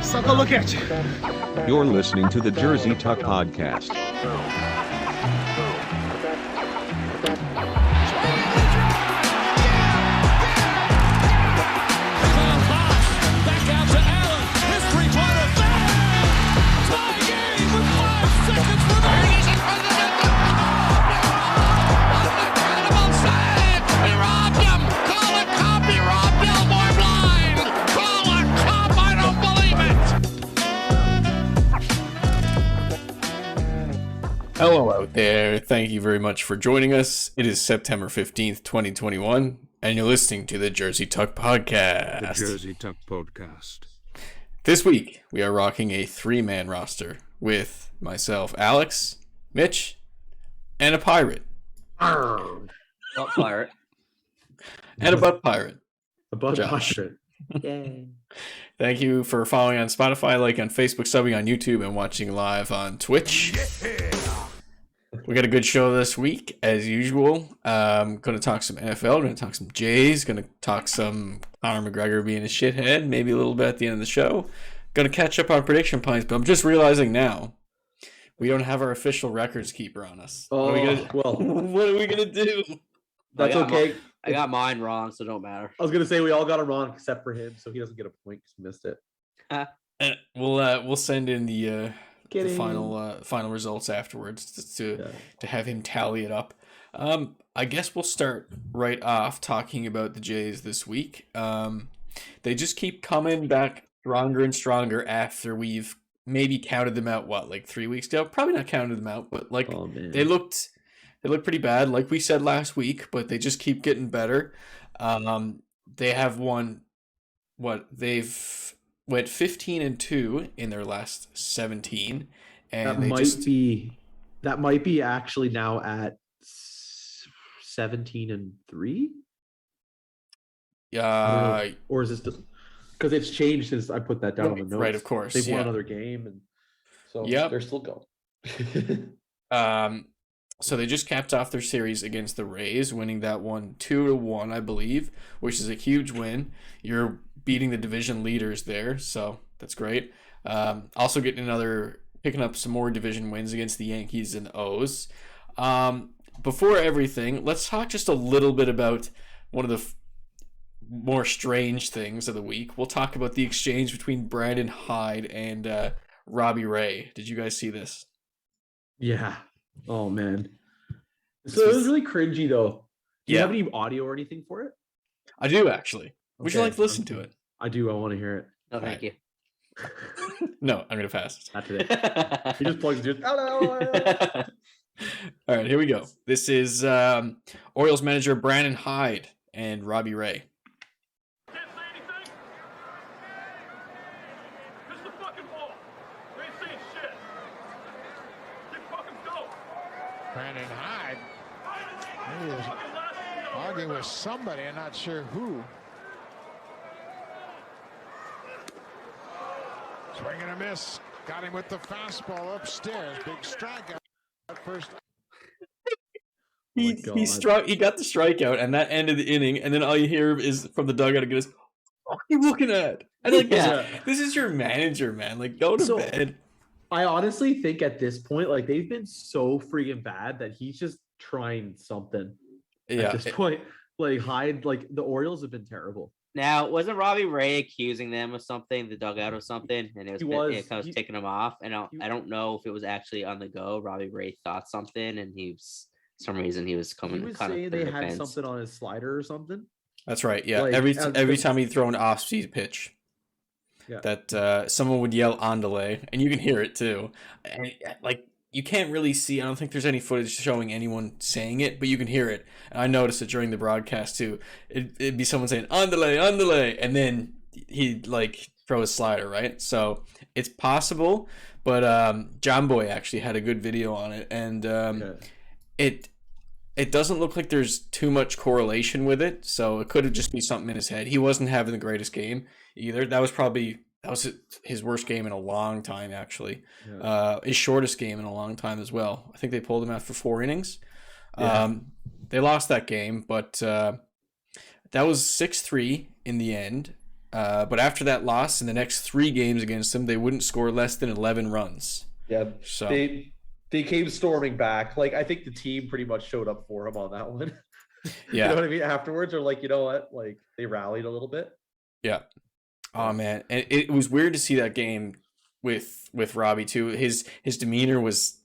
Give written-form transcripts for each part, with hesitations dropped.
Suck a look at you. You're listening to the Jersey Tuck Podcast. Back out to Allen. His three-pointer. Bang! Tie game with 5 seconds remaining. Incredible save. He robbed him. Call a cop. He robbed Elmore blind. Call a cop. I don't believe it. Hello out there. Thank you very much for joining us. It is September 15th, 2021, and you're listening to the Jersey Tuck Podcast. The Jersey Tuck Podcast. This week, we are rocking a 3-man roster with myself, Alex, Mitch, and a pirate. Butt pirate. And a butt pirate. A butt Josh. pirate. Yay. Thank you for following on Spotify, like on Facebook, subbing on YouTube, and watching live on Twitch. We got a good show this week, as usual. Going to talk some NFL, going to talk some Jays, going to talk some Conor McGregor being a shithead, maybe a little bit at the end of the show. Going to catch up on prediction points, but I'm just realizing now we don't have our official records keeper on us. Oh, What are we going to do? That's okay. I got mine wrong, so don't matter. I was gonna say we all got it wrong except for him, so he doesn't get a point because he missed it. We'll send in the Kidding. final results afterwards to have him tally it up. I guess we'll start right off talking about the Jays this week. They just keep coming back stronger and stronger after we've maybe counted them out. Like 3 weeks ago? Probably not counted them out, but they looked pretty bad, like we said last week. But they just keep getting better. They have won. They've went 15-2 in their last 17, and that might be actually now at 17-3. Or is this because it's changed since I put that down on the notes? Right, of course. They've won another game, and so they're still going. So they just capped off their series against the Rays, winning that one 2-1, I believe, which is a huge win. You're beating the division leaders there, so that's great. Also picking up some more division wins against the Yankees and O's. Before everything, let's talk just a little bit about one of the more strange things of the week. We'll talk about the exchange between Brandon Hyde and Robbie Ray. Did you guys see this? Yeah. Oh man. So it was really cringy though. Do you have any audio or anything for it? I do actually. Would you like to listen to it? I do. I want to hear it. No, thank you. No, I'm gonna pass. Not today. He just plugs it. All right, here we go. This is Orioles manager Brandon Hyde and Robbie Ray. Can't say anything. This is the fucking ball. We ain't saying shit. Get fucking go. Brandon Hyde. He was arguing with somebody, I'm not sure who. Swing and a miss. Got him with the fastball upstairs. Big strikeout at first. He got the strikeout, and that ended the inning. And then all you hear is from the dugout again is, "What are you looking at?" And this is your manager, man. Like, go to bed. I honestly think at this point, like they've been so freaking bad that he's just trying something. At this point, like Hyde, like the Orioles have been terrible. Now, wasn't Robbie Ray accusing them of something, the dugout of something, and it was taking him off? And I don't know if it was actually on the go. Robbie Ray thought something, and some reason he was coming. He was kind saying of they had something on his slider or something. That's right. Yeah, like, every time he'd throw an off-speed pitch, that someone would yell "on delay," and you can hear it too. And, like, you can't really see. I don't think there's any footage showing anyone saying it, but you can hear it. And I noticed it during the broadcast too. It'd be someone saying "on delay," and then he'd like throw his slider, right? So it's possible, but John Boy actually had a good video on it, and it doesn't look like there's too much correlation with it. So it could have just been something in his head. He wasn't having the greatest game either. That was his worst game in a long time, actually. His shortest game in a long time as well. I think they pulled him out for 4 innings. They lost that game, but that was 6-3 in the end. But after that loss, in the next 3 games against them, they wouldn't score less than 11 runs. Yeah, so they came storming back. Like, I think the team pretty much showed up for him on that one. Yeah. You know what I mean? Afterwards, or like, you know what? Like, they rallied a little bit. Yeah. Oh man, and it was weird to see that game with Robbie too. His demeanor was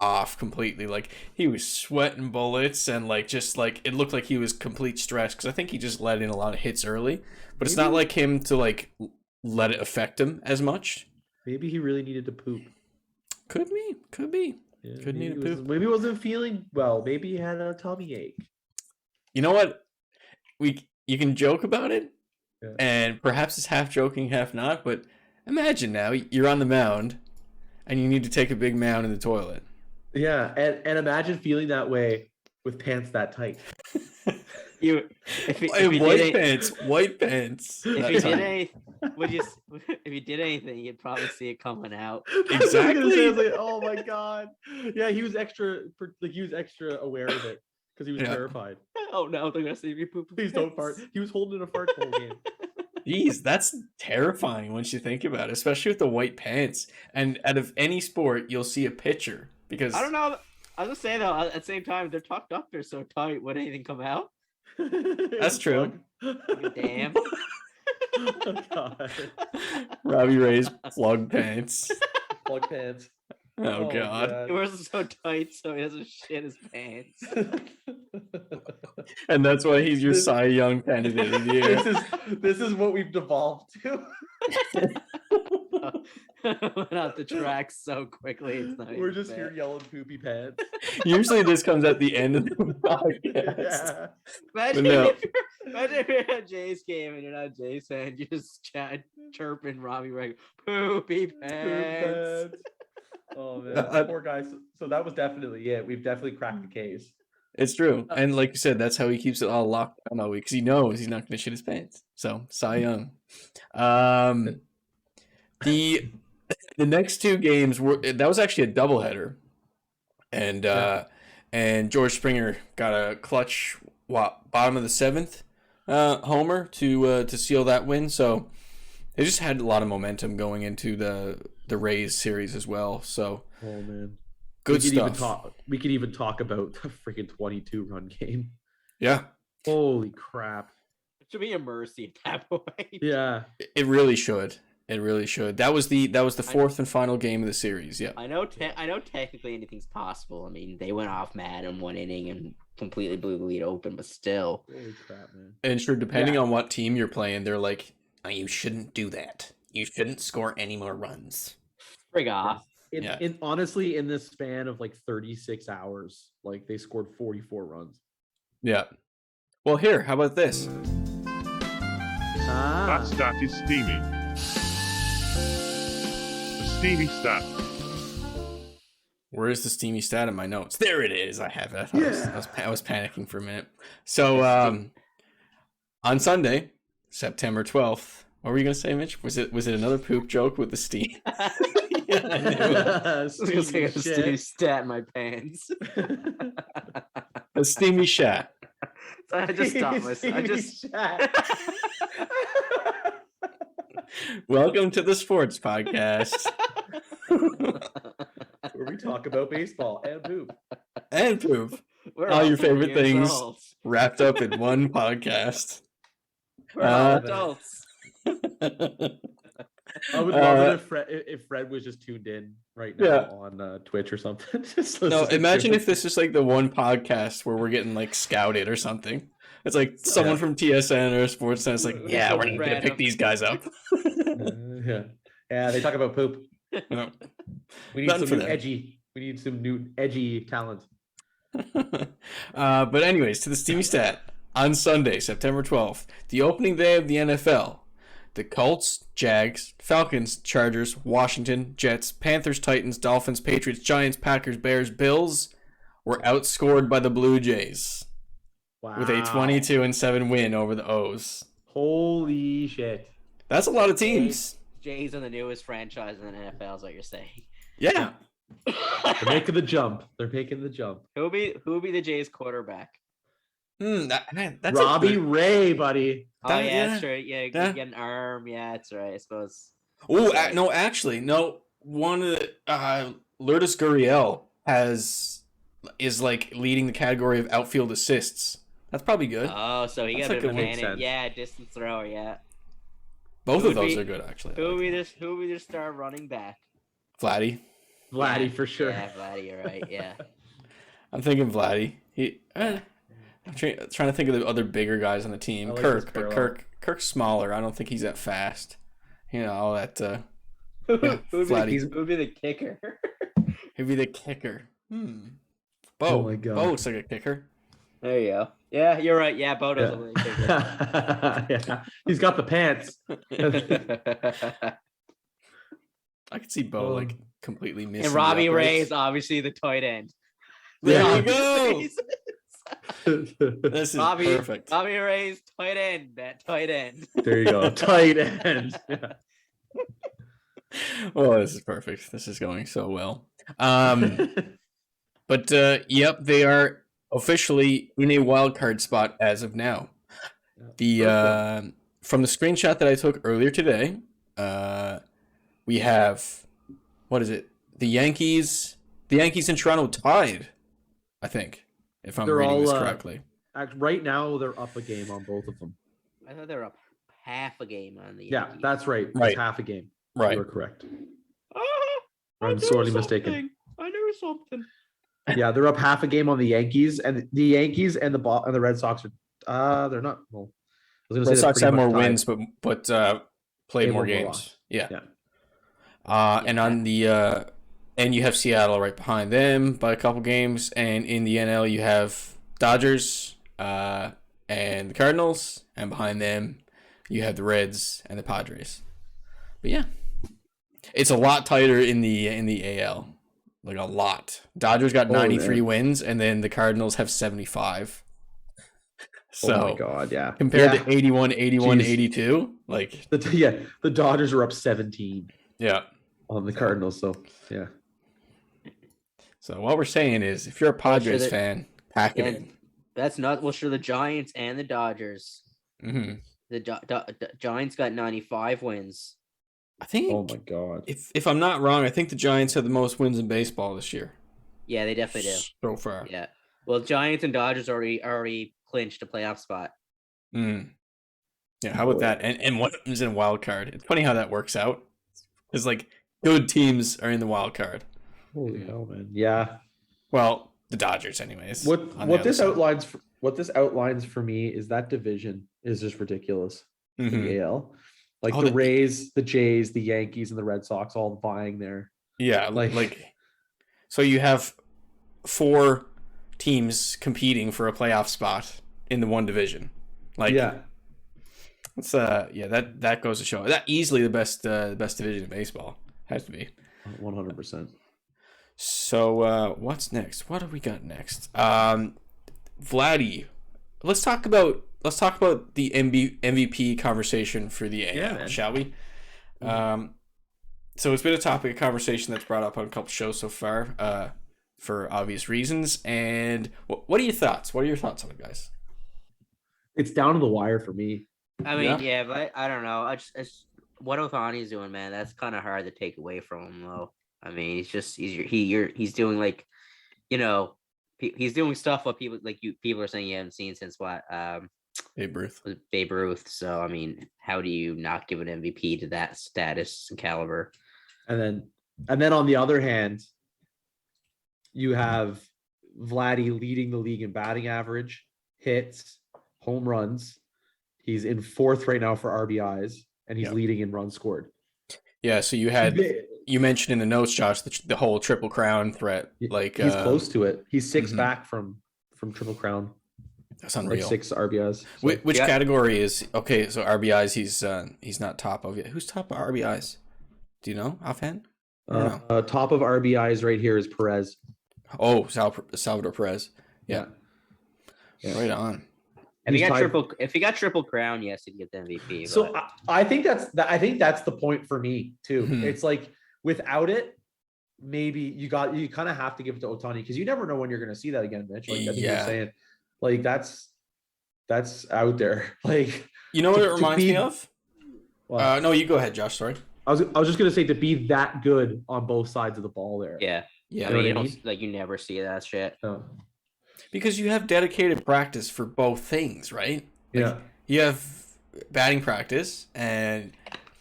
off completely. Like, he was sweating bullets, and like just like it looked like he was complete stress, because I think he just let in a lot of hits early. But it's not like him to like let it affect him as much. Maybe he really needed to poop. Could be. Yeah, Could need a poop. Maybe he wasn't feeling well. Maybe he had a tummy ache. You know what? You can joke about it, yeah. And perhaps it's half joking, half not. But imagine now you're on the mound, and you need to take a big mound in the toilet. Yeah, and imagine feeling that way with pants that tight. White pants. If you did anything, you'd probably see it coming out. Exactly. Like, oh my god. Yeah, he was extra aware of it because he was terrified. Oh no, they're gonna see me poop. Please don't fart. He was holding a fart the whole game. Jeez, that's terrifying once you think about it, especially with the white pants. And out of any sport, you'll see a pitcher, because I don't know. I was gonna say though, at the same time, they're tucked up. They're so tight. Would anything come out? That's true. Damn. Oh, God. Robbie Ray's plug pants. Plug pants. Oh God. He wears it so tight so he doesn't shit his pants. And that's why he's your Cy Young candidate of the year. This is what we've devolved to. Went off the track so quickly. It's not We're just here yelling poopy pants. Usually this comes at the end of the podcast. Yeah. Imagine if you're at Jay's game and you're not a Jay's fan, you just chirping Robbie Ray, poopy pants. Oh man, poor guy. So that was definitely it. We've definitely cracked the case. It's true. And like you said, that's how he keeps it all locked down all week, because he knows he's not going to shit his pants. So, Cy Young. The next 2 games that was actually a doubleheader, and George Springer got a clutch bottom of the 7th homer to seal that win. So they just had a lot of momentum going into the Rays series as well. So oh man, good stuff. We could even talk about the freaking 22-run game. Yeah. Holy crap! It should be a mercy at that point. Yeah, it really should. It really should. That was the 4th and final game of the series. Yeah. I know technically anything's possible. I mean, they went off mad in 1 inning and completely blew the lead open, but still. Holy crap, man! And sure, depending on what team you're playing, they're like, oh, you shouldn't do that. You shouldn't score any more runs. Frig off. Honestly, in this span of like 36 hours, like they scored 44 runs. Yeah. Well, here, how about this? That stat is steamy. The steamy stat. Where is the steamy stat in my notes? There it is. I have it. I was panicking for a minute. So on Sunday, September 12th, what were you gonna say, Mitch? Was it another poop joke with the steam? Yeah, I was gonna say a steamy stat in my pants. A steamy shat. So I just stopped myself. Welcome to the sports podcast, where we talk about baseball and poop. And poop. We're all your favorite things adults. Wrapped up in one podcast. We're all adults. I would love it if Fred was just tuned in right now on Twitch or something. No, imagine if this is like the one podcast where we're getting like scouted or something. It's like someone from TSN or Sportsnet is like, yeah, we're not gonna pick these guys up. Yeah, they talk about poop. No. We need some new edgy talent. But anyways, to the steamy stat. On Sunday, September 12th, the opening day of the NFL, the Colts, Jags, Falcons, Chargers, Washington, Jets, Panthers, Titans, Dolphins, Patriots, Giants, Packers, Bears, Bills were outscored by the Blue Jays. Wow. With a 22-7 win over the O's. Holy shit. That's a lot of teams. Jays are the newest franchise in the NFL, is what you're saying. Yeah. They're making the jump. Who will be the Jays quarterback? That's Robbie Ray, buddy. That's right. Yeah, you get an arm. Yeah, that's right. I suppose. Oh no, actually, no. One of the Lourdes Gurriel is like leading the category of outfield assists. That's probably good. Oh, so he got a advantage. Yeah, distance thrower. Yeah. Both of those are good, actually. Who will be the star running back? Vladdy for sure. Yeah, Vladdy, you're right. Yeah. I'm thinking Vladdy. I'm trying to think of the other bigger guys on the team. Like Kirk's smaller. I don't think he's that fast. You know that. Who would be the kicker? Who'd be the kicker? Bo. Oh my God. Bo looks like a kicker. There you go. Yeah, you're right. Yeah, Bo does look like a kicker. Yeah, he's got the pants. I could see Bo like completely missing. And Robbie Ray is obviously the tight end. There you go. This is perfect. Robbie Ray's tight end. That tight end. There you go. Tight end. Yeah. Oh, this is perfect. This is going so well. But yep, they are officially in a wild card spot as of now. The from the screenshot that I took earlier today, we have, what is it? The Yankees and Toronto tied, I think, if I'm reading this correctly. Right now, they're up a game on both of them. I thought they were up half a game on the Yankees. Yeah, that's right. Right. It's half a game. Right. You're correct. I'm sorely mistaken. I knew something. Yeah, they're up half a game on the Yankees, and the Yankees and the Red Sox are. They're not. Well, I was going to say Red Sox have more tied. wins, but played more games. Yeah. And on the and you have Seattle right behind them by a couple games, and in the NL you have Dodgers and the Cardinals, and behind them you have the Reds and the Padres. But yeah, it's a lot tighter in the AL, like a lot. Dodgers got 93 wins, and then the Cardinals have 75. So, oh my God, yeah. Compared to 81, 82, like the Dodgers are up 17. Yeah. On the Cardinals, so yeah. So what we're saying is, if you're a Padres fan, pack it in. That's not the Giants and the Dodgers. Mm-hmm. The Giants got 95 wins. I think. Oh my God. If I'm not wrong, I think the Giants have the most wins in baseball this year. Yeah, they definitely do. So far. Yeah. Well, Giants and Dodgers already clinched a playoff spot. Mm. Yeah. How about that? And one is in a wild card. It's funny how that works out. It's like good teams are in the wild card. Holy hell, man! Yeah. Well, the Dodgers, anyways. What this outlines for me is that division is just ridiculous. Mm-hmm. The AL, like the Rays, the Jays, the Yankees, and the Red Sox all vying there. Yeah, like so you have 4 teams competing for a playoff spot in the one division. Like it's that goes to show that easily the best division in baseball has to be 100%. So what's next? What do we got next? Vladdy. Let's talk about the MVP conversation for the AL, shall we? So it's been a topic of conversation that's brought up on a couple shows so far, for obvious reasons. And what are your thoughts? What are your thoughts on it, guys? It's down to the wire for me. I mean, but I don't know. It's what Ohtani's doing, man. That's kind of hard to take away from him, though. I mean, he's doing like, he's doing stuff what people are saying you haven't seen since what Babe Ruth. Babe Ruth. So I mean, how do you not give an MVP to that status and caliber? And then on the other hand, you have Vladdy leading the league in batting average, hits, home runs. He's in 4th right now for RBIs, and he's leading in runs scored. Yeah, so you mentioned in the notes, Josh, the whole Triple Crown threat. Like he's close to it. He's 6 back from Triple Crown. That's unreal. Like 6 RBIs. So, which category is okay? So RBIs, he's not top of it. Who's top of RBIs? Do you know offhand? Top of RBIs right here is Perez. Oh, Salvador Perez. Yeah. Right on. And if he got triple crown, yes, he'd get the MVP. So I think that's the point for me too. Mm-hmm. It's like without it, maybe you kind of have to give it to Ohtani because you never know when you're going to see that again, Mitch. Like I think you're saying, like that's That's out there. Like, You know what it to reminds be- me of? well, No, you go ahead, Josh. Sorry. I was just gonna say, to be that good on both sides of the ball there. Yeah. Yeah, I mean, what you I don't mean? like you never see that shit. No. because you have dedicated practice for both things, right? Like, Yeah. you have batting practice, and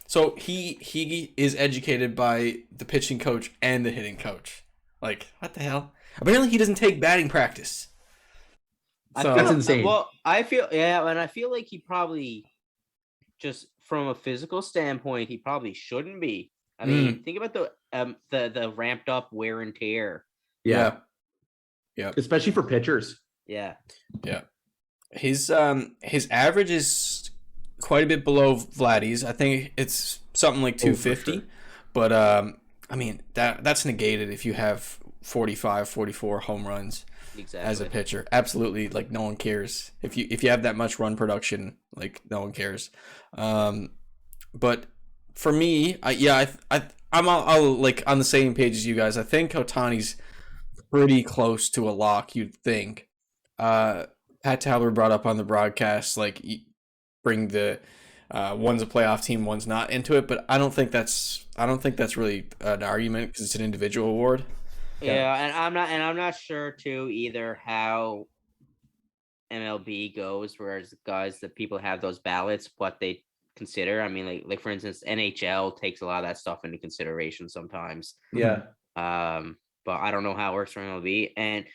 so he is educated by the pitching coach and the hitting coach. Like, what the hell? Apparently, he doesn't take batting practice. So That's insane. Well, I feel and I feel like he probably just from a physical standpoint, he probably shouldn't be. I mean, think about the ramped up wear and tear. Yeah. Yeah. Especially for pitchers. Yeah. his average is quite a bit below Vladdy's. I think it's something like 250. sure. But I mean, that's negated if you have 45, 44 home runs Exactly. as a pitcher. Absolutely, like no one cares. If you have that much run production, like no one cares. But for me, I'm all like on the same page as you guys. I think Ohtani's pretty close to a lock, you'd think. Pat Towler brought up on the broadcast, like, bring the one's a playoff team, one's not into it, but I don't think that's really an argument because it's an individual award. Yeah, and I'm not sure too either how MLB goes, whereas guys that people have those ballots, what they consider. I mean, like for instance, NHL takes a lot of that stuff into consideration sometimes. Yeah. But I don't know how it works for MLB. And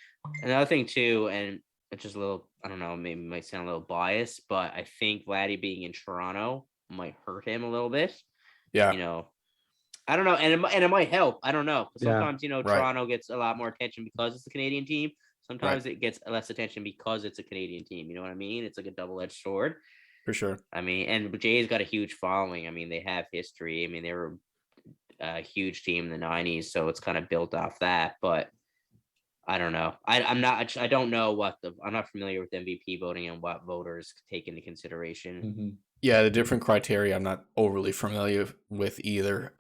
another thing too, and it's just a little, I don't know, maybe it might sound a little biased, but I think Vladdy being in Toronto might hurt him a little bit. Yeah. You know, I don't know, and it might help. I don't know. Yeah. Sometimes Toronto gets a lot more attention because it's a Canadian team. Sometimes it gets less attention because it's a Canadian team. You know what I mean? It's like a double-edged sword. For sure. I mean, and Jay's got a huge following. I mean, they have history. I mean, they were a huge team in the 90s, so it's kind of built off that. But I don't know. I don't know I'm not familiar with MVP voting and what voters take into consideration. Mm-hmm. Yeah, the different criteria I'm not overly familiar with either.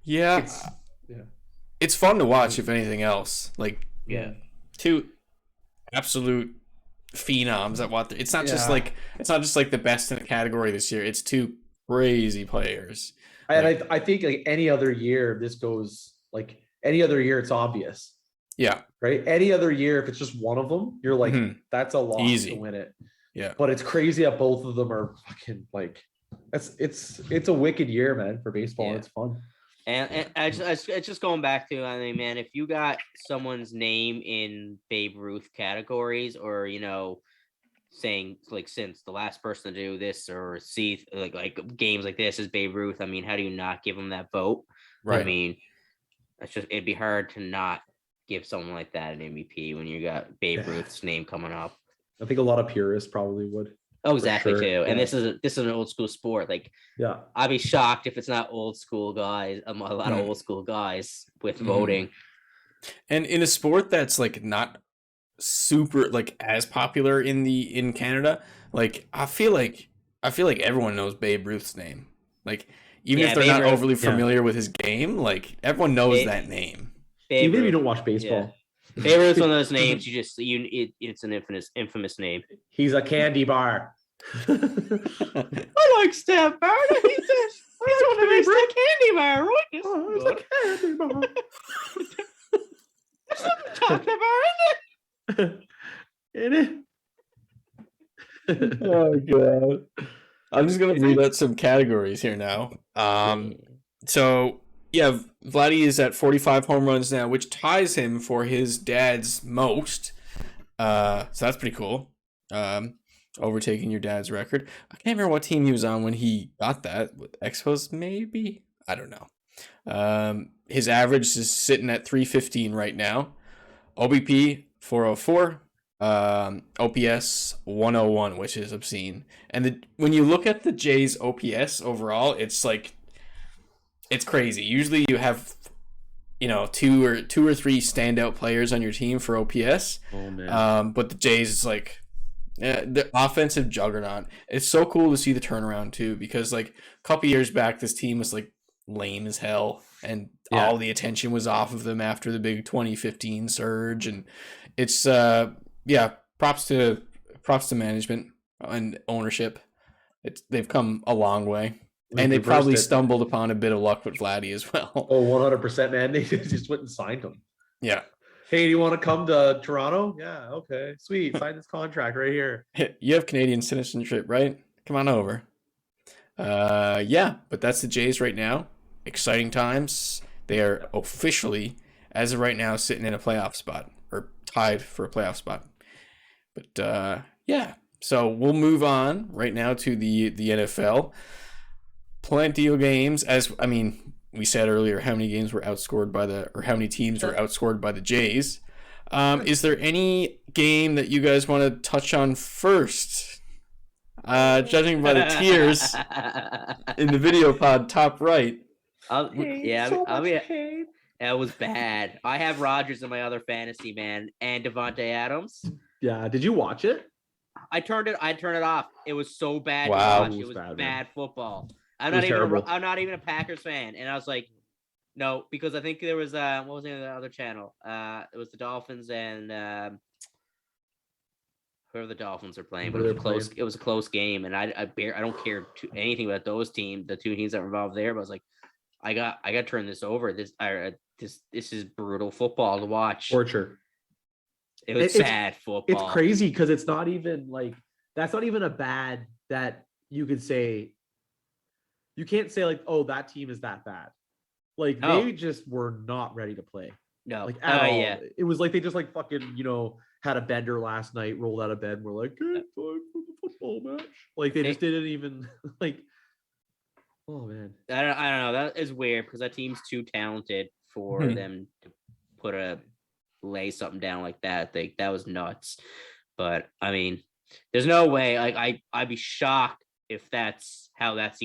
It's fun to watch, if anything else. Like, two absolute phenoms at what it's not just like the best in a category this year. It's two crazy players. And I think like any other year, this goes like any other year, it's obvious. Yeah. Right. Any other year, if it's just one of them, you're like, that's a loss Easy to win it. Yeah. But it's crazy that both of them are fucking like, it's a wicked year, man, for baseball. Yeah. It's fun. And it's just going back to, I mean, man, if you got someone's name in Babe Ruth categories, or saying like since the last person to do this or see like games like this is Babe Ruth, I mean, how do you not give them that vote? Right. I mean, it'd be hard to not give someone like that an MVP when you got Babe Ruth's name coming up. I think a lot of purists probably would. Oh, exactly, sure. too. And Yeah. this is an old school sport. Like, Yeah. I'd be shocked if it's not old school guys, a lot of old school guys with voting. And in a sport that's like not super like as popular in Canada, like I feel like everyone knows Babe Ruth's name. Like, even if they're Babe not Ruth, overly familiar with his game, like everyone knows that name. Babe Even if you Ruth. don't watch baseball. Babe Ruth's one of those names it's an infamous name. He's a candy bar. I like Steph Bar. He's one of these candy bar, right? Oh, it's a candy bar. There's some chocolate bar in In it. Oh god. I'm just gonna read out some categories here now. So yeah, Vladdy is at 45 home runs now, which ties him for his dad's most. So that's pretty cool. Overtaking your dad's record. I can't remember what team he was on when he got that. With Expos, maybe? I don't know. His average is sitting at 315 right now. OBP 404. OPS 101, which is obscene. And when you look at the Jays OPS overall, it's like, it's crazy. Usually you have, two or three standout players on your team for OPS. Oh man. But the Jays is like, the offensive juggernaut. It's so cool to see the turnaround too, because like a couple years back, this team was like lame as hell, and all the attention was off of them after the big 2015 surge. And it's props to props to management and ownership. They've come a long way. They And they reversed probably it. stumbled upon a bit of luck with Vladdy as well. Oh, 100%, man. They just went and signed him. Yeah. Hey, do you want to come to Toronto? Yeah, okay. Sweet. Sign this contract right here. You have Canadian citizenship, right? Come on over. Yeah, but that's the Jays right now. Exciting times. They are officially, as of right now, sitting in a playoff spot or tied for a playoff spot. But yeah, so we'll move on right now to the NFL. Plenty of games. We said earlier how many games were outscored how many teams were outscored by the Jays. Is there any game that you guys want to touch on first? Judging by the tiers in the video pod top right. It was bad. I have Rodgers in my other fantasy, man, and Devontae Adams. Yeah. Did you watch it? I turned it off. It was so bad Wow. to watch. It was bad football. I'm It was not even a Packers fan, and I was like, no, because I think there was what was the name of the other channel? It was the Dolphins and whoever the Dolphins are playing, but it was close. It was a close game, and I don't care anything about those teams, the two teams that were involved there. But I was like, I got to turn this over. This is brutal football to watch. Torture. It was bad football. It's crazy because it's not even like that's not even a bad that you could say. You can't say like, oh, that team is that bad. Like they just were not ready to play. No, like at all. Yeah. It was like they just like fucking had a bender last night, rolled out of bed, and were like, "Good time for the football match." Like they just didn't even like. Oh man, I don't know. That is weird because that team's too talented for them to lay something down like that. That was nuts. But I mean, there's no way. Like I'd be shocked if that's how this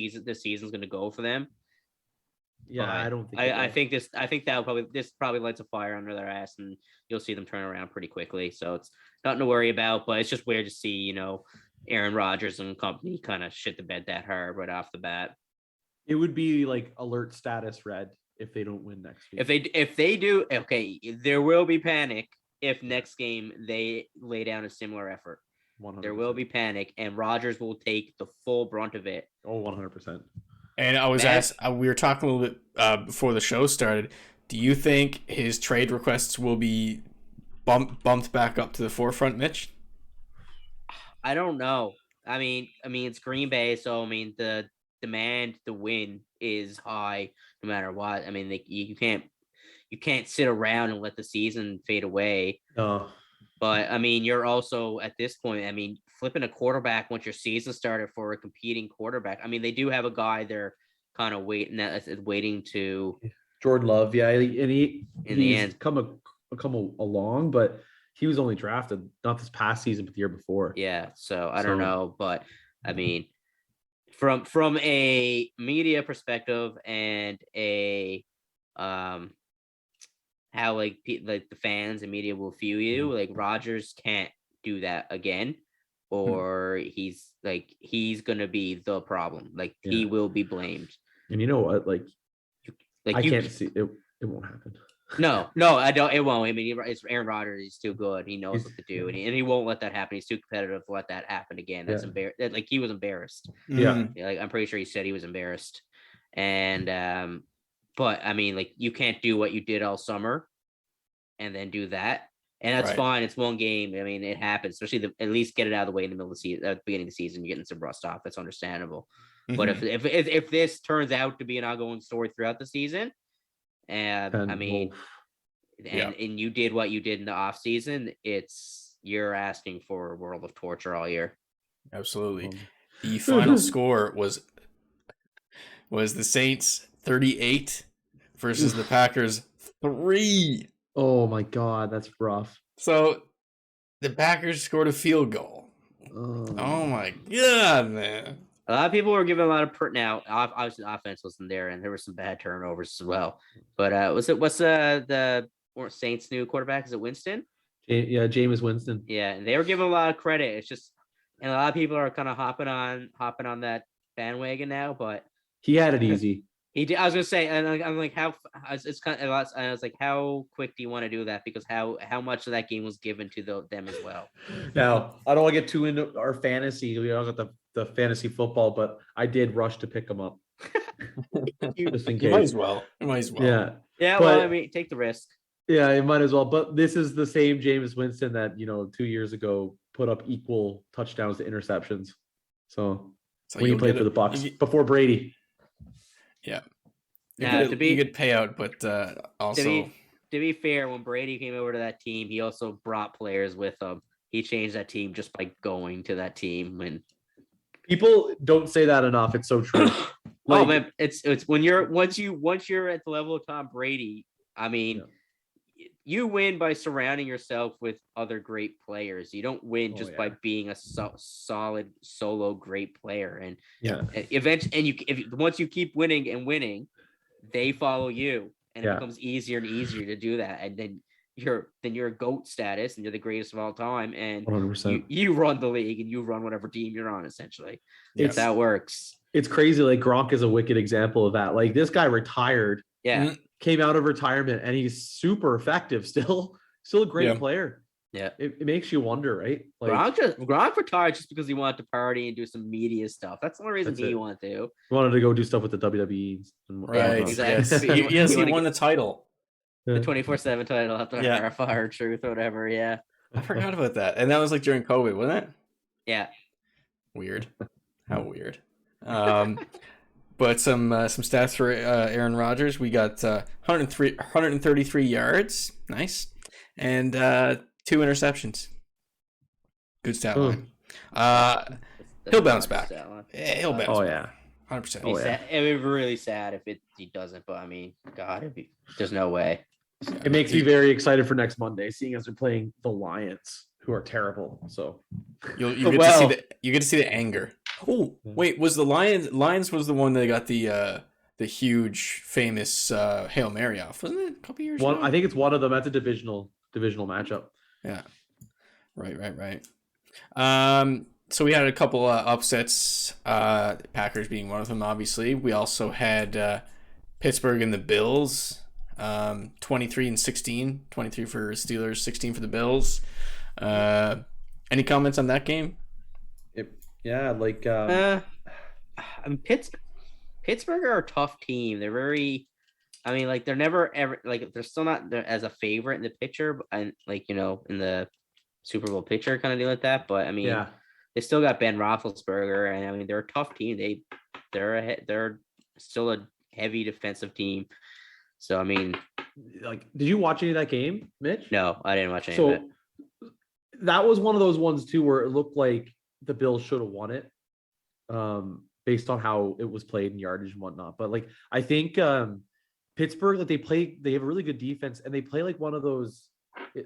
season's going to go for them. Yeah, but I don't think. I think this probably lights a fire under their ass, and you'll see them turn around pretty quickly. So it's nothing to worry about. But it's just weird to see Aaron Rodgers and company kind of shit the bed that hard right off the bat. It would be like alert status red if they don't win next week. If they do, okay, there will be panic if next game they lay down a similar effort. 100%. There will be panic, and Rodgers will take the full brunt of it. Oh, 100%. And I was asked, we were talking a little bit before the show started. Do you think his trade requests will be bumped back up to the forefront, Mitch? I don't know. I mean, it's Green Bay, so the demand to win is high no matter what. I mean, you can't sit around and let the season fade away. No. But I mean, you're also at this point, flipping a quarterback once your season started for a competing quarterback. I mean, they do have a guy they're kind of waiting to Jordan Love, yeah, and in the end come along, but he was only drafted not this past season, but the year before. Yeah, so I don't know, but I mean, from a media perspective and a how like the fans and media will view you, like Rodgers can't do that again, or he's gonna be the problem. Like he will be blamed. And you know what? Like I can't see it. It won't happen. No, I don't. It won't. I mean, it's Aaron Rodgers. He's too good. He knows what to do, and he won't let that happen. He's too competitive to let that happen again. That's embarrassing. Like he was embarrassed. Yeah. Like I'm pretty sure he said he was embarrassed. And but I mean, like you can't do what you did all summer, and then do that. And that's fine. It's one game. I mean, it happens. Especially at least get it out of the way in the middle of the season, at the beginning of the season. You're getting some rust off. That's understandable. But if this turns out to be an ongoing story throughout the season. And you did what you did in the off season, you're asking for a world of torture all year. Absolutely. The final score was the Saints 38 versus the Packers 3. Oh my God, that's rough. So the Packers scored a field goal. Oh my God, man. A lot of people were giving a lot of now. Obviously, the offense wasn't there, and there were some bad turnovers as well. But what's the Saints' new quarterback? Is it Winston? Yeah, Jameis Winston. Yeah, and they were giving a lot of credit. It's just, and a lot of people are kind of hopping on that bandwagon now. But he had it easy. He did. I was gonna say, and I'm like, how? It's kind of. I was like, how quick do you want to do that? Because how much of that game was given to them as well? Now, I don't want to get too into our fantasy. We don't got the fantasy football, but I did rush to pick them up. Just in You might case. as well. You might as well. Yeah. Yeah. But- Well, I mean, take the risk. Yeah, it might as well. But this is the same Jameis Winston that, 2 years ago put up equal touchdowns to interceptions. So when you you'll played get for the it. Bucks before Brady. Yeah. Nah, You get payout, but also To be fair, when Brady came over to that team, he also brought players with him. He changed that team just by going to that team. When People don't say that enough. It's so true. oh man, it's when once you're at the level of Tom Brady. I mean, you win by surrounding yourself with other great players. You don't win just by being a solid solo great player. And eventually, once you keep winning and winning, they follow you, and it becomes easier and easier to do that. And then you're a GOAT status, and you're the greatest of all time. And 100%. you run the league, and you run whatever team you're on. Essentially, it's that works. It's crazy. Like Gronk is a wicked example of that. Like this guy retired. Yeah. Came out of retirement and he's super effective still a great player. Yeah, it makes you wonder, right? Like Gronk retired just because he wanted to party and do some media stuff. That's the only reason he wanted to. He wanted to go do stuff with the WWE. Right, exactly. Yes, he won the title, the 24/7 title after Fire Truth or whatever. Yeah, I forgot about that, and that was like during COVID, wasn't it? Yeah, weird. How weird. But some stats for Aaron Rodgers. We got 133 yards, nice, and 2 interceptions. Good stat line. He'll bounce back. He'll bounce. Oh back. 100%. It would be really sad if he doesn't. But I mean, God, there's no way. It makes me very excited for next Monday, seeing as they're playing the Lions, who are terrible. So you get to see the anger. Oh wait, was the Lions was the one that got the huge famous Hail Mary off, wasn't it? A couple years ago? I think it's one of them. That's a divisional matchup. Yeah, right. So we had a couple upsets. Packers being one of them, obviously. We also had Pittsburgh and the Bills. 23-16, 23 for Steelers, 16 for the Bills. Any comments on that game? Yeah, like I mean, Pittsburgh are a tough team. They're very, I mean, like they're never ever like they're still not there as a favorite in the picture, and like in the Super Bowl picture kind of deal like that. But I mean, they still got Ben Roethlisberger, and I mean they're a tough team. They're still a heavy defensive team. So I mean, like, did you watch any of that game, Mitch? No, I didn't watch any of it. That was one of those ones too where it looked like the Bills should have won it, based on how it was played in yardage and whatnot. But like, I think Pittsburgh, like they have a really good defense, and they play like one of those.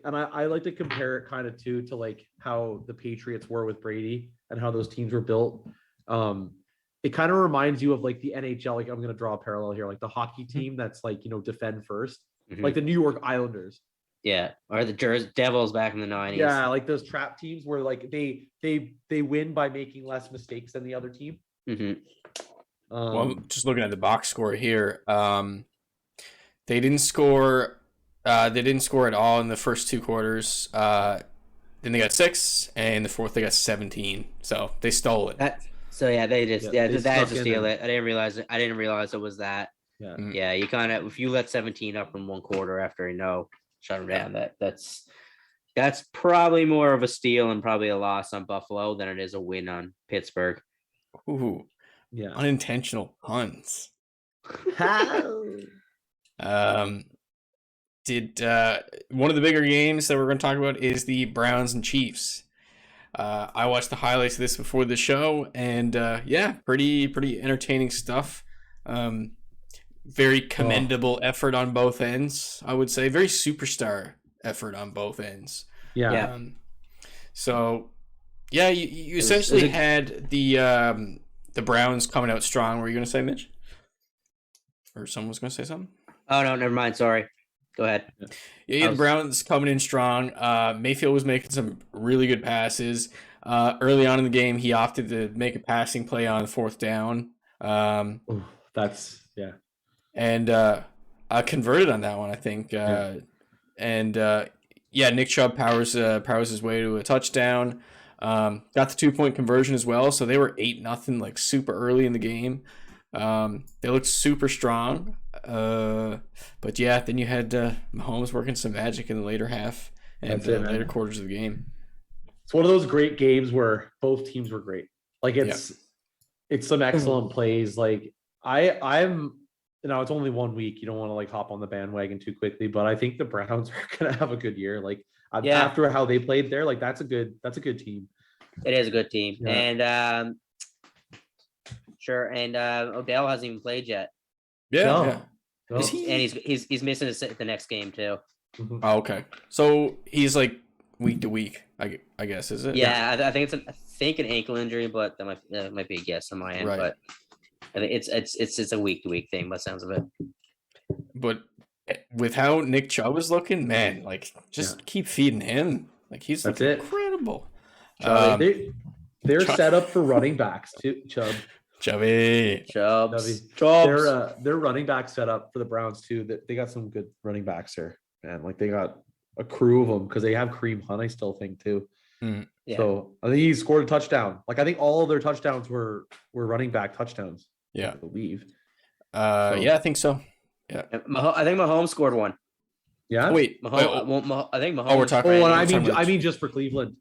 And I like to compare it kind of to like how the Patriots were with Brady and how those teams were built. It kind of reminds you of like the NHL. Like I'm going to draw a parallel here, like the hockey team that's like defend first, like the New York Islanders. Yeah, or the Jersey Devils back in the 90s. Yeah, like those trap teams where like they win by making less mistakes than the other team. Well, just looking at the box score here, they didn't score. They didn't score at all in the first 2 quarters. Then they got 6, and in the fourth they got 17. So they stole it. They just they had to steal it. I didn't realize it was that. Yeah, you kind of, if you let 17 up in 1 quarter after shut them down, that's probably more of a steal and probably a loss on Buffalo than it is a win on Pittsburgh. Ooh, yeah, unintentional puns. Did one of the bigger games that we're going to talk about is the Browns and Chiefs. I watched the highlights of this before the show, and pretty entertaining stuff. Very commendable effort on both ends, I would say. Very superstar effort on both ends. Yeah. You essentially had the Browns coming out strong. Were you going to say, Mitch? Or someone was going to say something? Oh, no, never mind. Sorry. Go ahead. Yeah, the Browns coming in strong. Mayfield was making some really good passes. Early on in the game, he opted to make a passing play on 4th down. and I converted on that one, I think. Nick Chubb powers his way to a touchdown. Got the 2-point conversion as well, so they were 8-0 like super early in the game. They looked super strong. But yeah, then you had Mahomes working some magic in the later half and later quarters of the game. It's one of those great games where both teams were great. Like it's some excellent plays. Like I'm it's only 1 week. You don't want to like hop on the bandwagon too quickly, but I think the Browns are gonna have a good year. Like after how they played there, like that's a good team. It is a good team. Yeah. And sure. And Odell hasn't even played yet. Yeah. And he's missing the next game too. Oh, okay. So he's like week to week, I guess, is it? Yeah, I think it's an ankle injury, but that might be a guess on my end. Right. But I think it's a week to week thing by the sounds of it. But with how Nick Chubb is looking, man, like just keep feeding him. Like he's incredible. They're set up for running backs too. Chubby. Their running back set up for the Browns too. That they got some good running backs there, man. Like they got a crew of them because they have Kareem Hunt, I still think too. Yeah. So I think he scored a touchdown. Like I think all of their touchdowns were running back touchdowns. Yeah, I believe. Yeah, I think so. Yeah, I think Mahomes scored one. Yeah. Oh, wait. I think Mahomes. Oh, we're talking. Oh, and I mean just for Cleveland.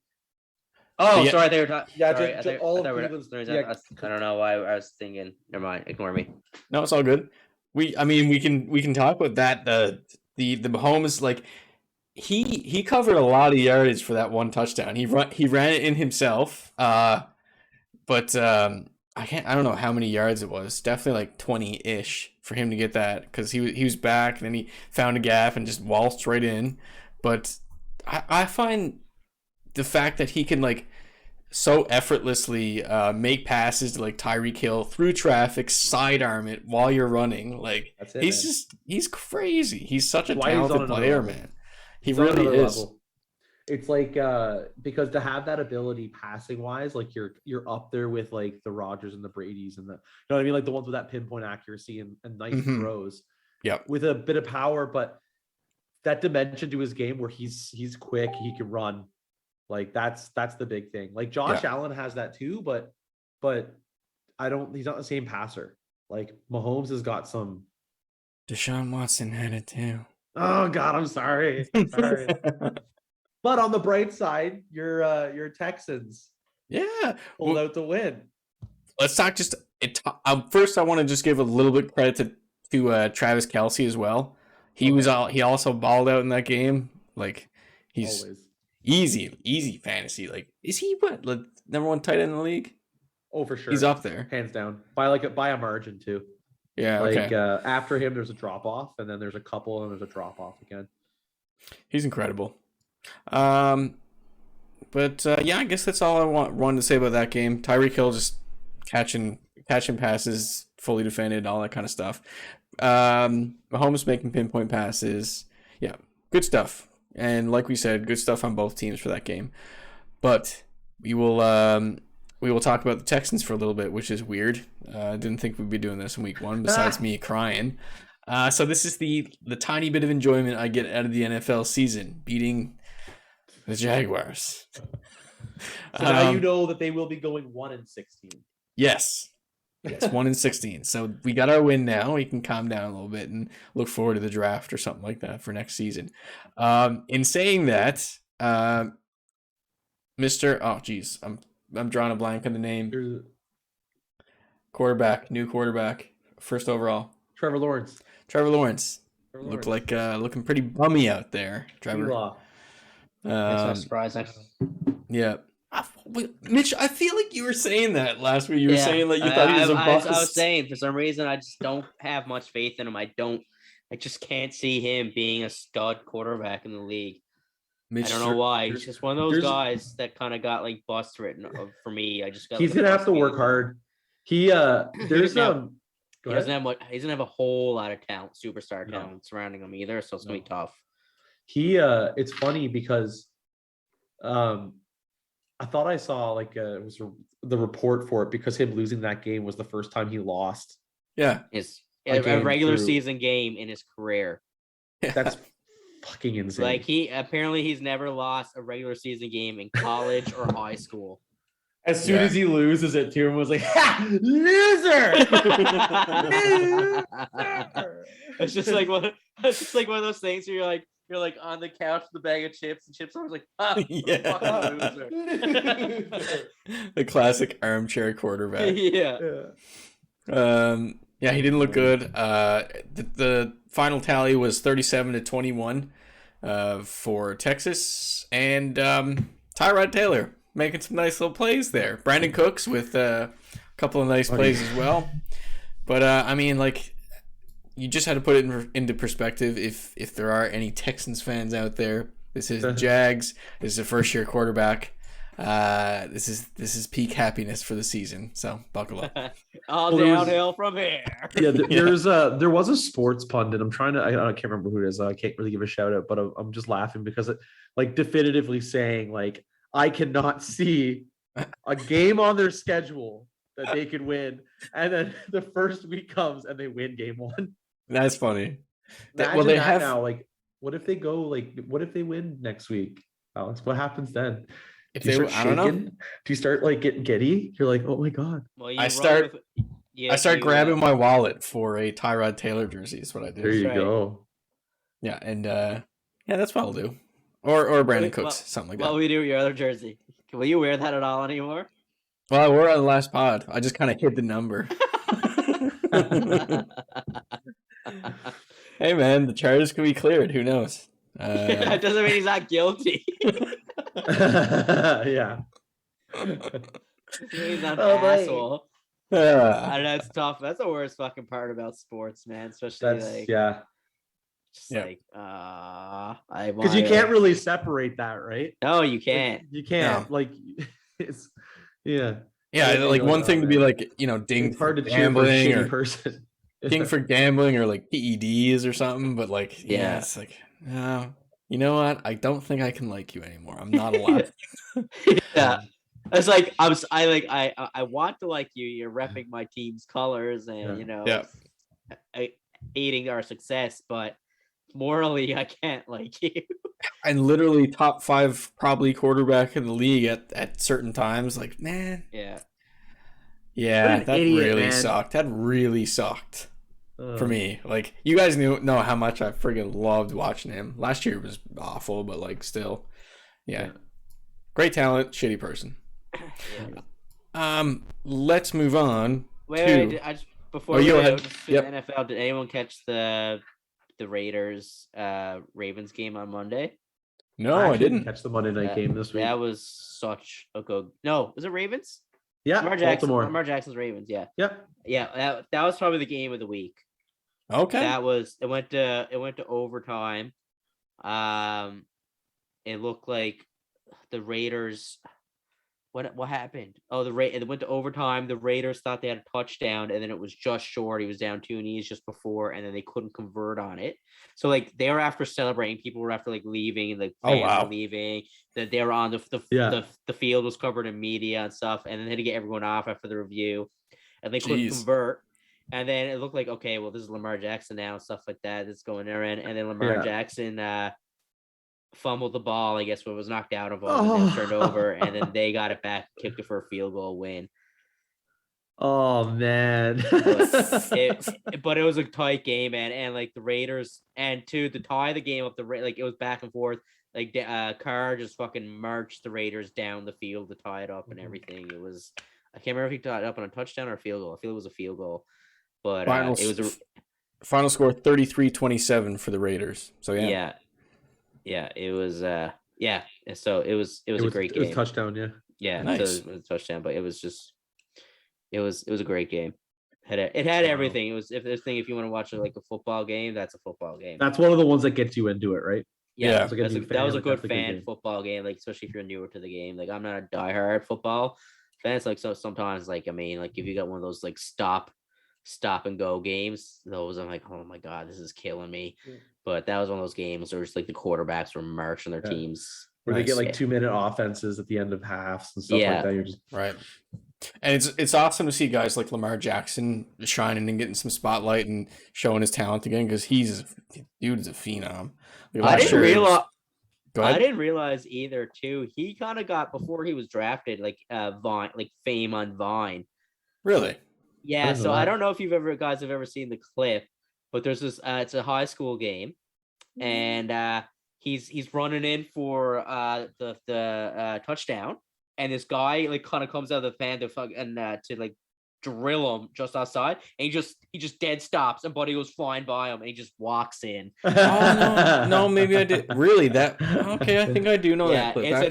Oh, sorry, they were talking. Yeah, sorry, all of Cleveland's. I don't know why I was thinking. Never mind. Ignore me. No, it's all good. We can talk about that. The Mahomes, like he covered a lot of yardage for that one touchdown. He ran it in himself. But I don't know how many yards it was. Definitely like 20-ish for him to get that because he was back and then he found a gap and just waltzed right in. But I find the fact that he can like so effortlessly make passes to like Tyreek Hill through traffic, sidearm it while you're running. Like he's crazy. He's such a talented player, man. He really is. Level. It's like because to have that ability passing wise, like you're up there with like the Rodgers and the Bradys and the, you know what I mean, like the ones with that pinpoint accuracy and nice throws. Yeah, with a bit of power, but that dimension to his game where he's quick, he can run. Like that's the big thing. Like Josh Allen has that too, but he's not the same passer. Like Mahomes has got some. Deshaun Watson had it too. Oh God, I'm sorry. But on the bright side, your Texans, pulled out the win. Let's talk first. I want to just give a little bit credit to Travis Kelce as well. He also balled out in that game. Like he's always easy fantasy. Like is he like number one tight end in the league? Oh, for sure. He's up there, hands down, by a margin too. Yeah. Like after him, there's a drop off, and then there's a couple, and there's a drop off again. He's incredible. I guess that's all I wanted to say about that game. Tyreek Hill just catching passes, fully defended, all that kind of stuff. Mahomes making pinpoint passes. Yeah, good stuff. And like we said, good stuff on both teams for that game. But we will talk about the Texans for a little bit, which is weird. I didn't think we'd be doing this in week one, besides me crying. So this is the tiny bit of enjoyment I get out of the NFL season, beating the Jaguars. So now you know that they will be going 1-16. Yes, 1-16. So we got our win now. We can calm down a little bit and look forward to the draft or something like that for next season. In saying that, I'm drawing a blank on the name. New quarterback, first overall. Trevor Lawrence. Looked like looking pretty bummy out there, Trevor. That's not surprising. Yeah. Mitch, I feel like you were saying that last week. You were saying like you thought he was a bust. I was saying for some reason I just don't have much faith in him. I just can't see him being a stud quarterback in the league. Mitch, I don't know why. He's just one of those guys that kind of got like bust written for me. He's gonna have to work hard. He doesn't have a whole lot of talent, superstar talent surrounding him either, so it's gonna be tough. It's funny because I thought I saw like it was the report for it because him losing that game was the first time he lost. Yeah. Is A game regular through. season game in his career. That's fucking insane. Like he's never lost a regular season game in college or high school. As soon as he loses it, Tierman was like, "Ha, loser!" It's just like one of those things where you're like on the couch with a bag of chips, and Chips always like, fucking loser. The classic armchair quarterback. Yeah. Yeah, he didn't look good. The final tally was 37-21 for Texas, and Tyrod Taylor making some nice little plays there. Brandon Cooks with a couple of nice plays as well. But I mean, like, you just had to put it into perspective. If there are any Texans fans out there, this is Jags. This is a first-year quarterback. This is peak happiness for the season. So buckle up. All downhill from here. Yeah, there was a sports pundit. I can't remember who it is. I can't really give a shout out, but I'm just laughing because it like definitively saying like I cannot see a game on their schedule that they could win, and then the first week comes and they win game one. That's funny. Imagine they have now. Like, what if they go? Like, what if they win next week, Alex? What happens then? If they, I don't know. Do you start like getting giddy? You're like, oh my god. Well, I start grabbing my wallet for a Tyrod Taylor jersey. Is what I do. There you go. Yeah, and that's what I'll do. Or Brandon Cooks, something like that. What will you do with your other jersey? Will you wear that at all anymore? Well, I wore it on the last pod. I just kind of hid the number. Hey man, the charges could be cleared. Who knows? It doesn't mean he's not guilty. Yeah. He's not an asshole. I don't know. It's tough. That's the worst fucking part about sports, man. Especially because you can't really separate that, right? No, you can't. You can't. No. Like, it's yeah. Like one thing to be like, dinged it's hard to gambling cheer for a shitty or person. dinged for gambling or like PEDs or something, but like it's like you know what? I don't think I can like you anymore. I'm not allowed. Yeah. It's like I want to like you. You're repping my team's colors and aiding our success, but morally I can't like you. And literally top 5 probably quarterback in the league at certain times. Like, man. Yeah. Yeah, that idiot, really man. sucked. That really sucked for me. Like, you guys know how much I friggin' loved watching him. Last year was awful, but like still. Yeah. Great talent, shitty person. Let's move on. Wait, before we go go ahead. to the NFL, did anyone catch the Raiders Ravens game on Monday? No, I didn't catch the Monday night game this week. That was such a good. No, was it Ravens? Yeah, Baltimore. Lamar Jackson's Ravens. Yeah. Yep. Yeah, that was probably the game of the week. Okay. It went to overtime. It looked like the Raiders. What happened? Oh, it went to overtime. The Raiders thought they had a touchdown, and then it was just short. He was down 2 knees just before, and then they couldn't convert on it. So like they were after celebrating. People were after like leaving, and like fans were leaving. That they were on the field was covered in media and stuff, and then they had to get everyone off after the review, and they couldn't convert. And then it looked like, okay, well, this is Lamar Jackson now and stuff like that. That's going there, and then Lamar Jackson fumbled the ball, I guess, when it was knocked out of him, and then turned over, and then they got it back, kicked it for a field goal win. Oh man. but it was a tight game, man, and like the Raiders, and to tie the game up, like it was back and forth. Like Carr just fucking marched the Raiders down the field to tie it up and everything. It was, I can't remember if he tied it up on a touchdown or a field goal. I feel it was a field goal, but it was a final score 33-27 for the Raiders. So yeah, it was So it was a great game. It was touchdown, Yeah, nice. So it was a touchdown, but it was a great game. It had everything. It was if you want to watch like a football game, that's a football game. That's one of the ones that gets you into it, right? Yeah, that was a good fan football game. Like especially if you're newer to the game. Like I'm not a diehard football fan. It's like so sometimes like I mean like if you got one of those like stop and go games, those I'm like, oh my god, this is killing me. But that was one of those games where it's like the quarterbacks were marching their teams. Where they get like 2-minute offenses at the end of halves and stuff like that. You're just right. And it's awesome to see guys like Lamar Jackson shining and getting some spotlight and showing his talent again because dude is a phenom. Like, I didn't realize. Go ahead. I didn't realize either. Too, he kind of got before he was drafted, like Vine, like fame on Vine. Really? Yeah. So I don't know if guys have ever seen the clip, but there's this. It's a high school game, and he's running in for the touchdown, and this guy like kind of comes out of the fan to like drill him just outside, and he just dead stops, and Buddy goes flying by him, and he just walks in. Oh no, maybe I did. Really? That okay? I think I do know that clip. It's actually.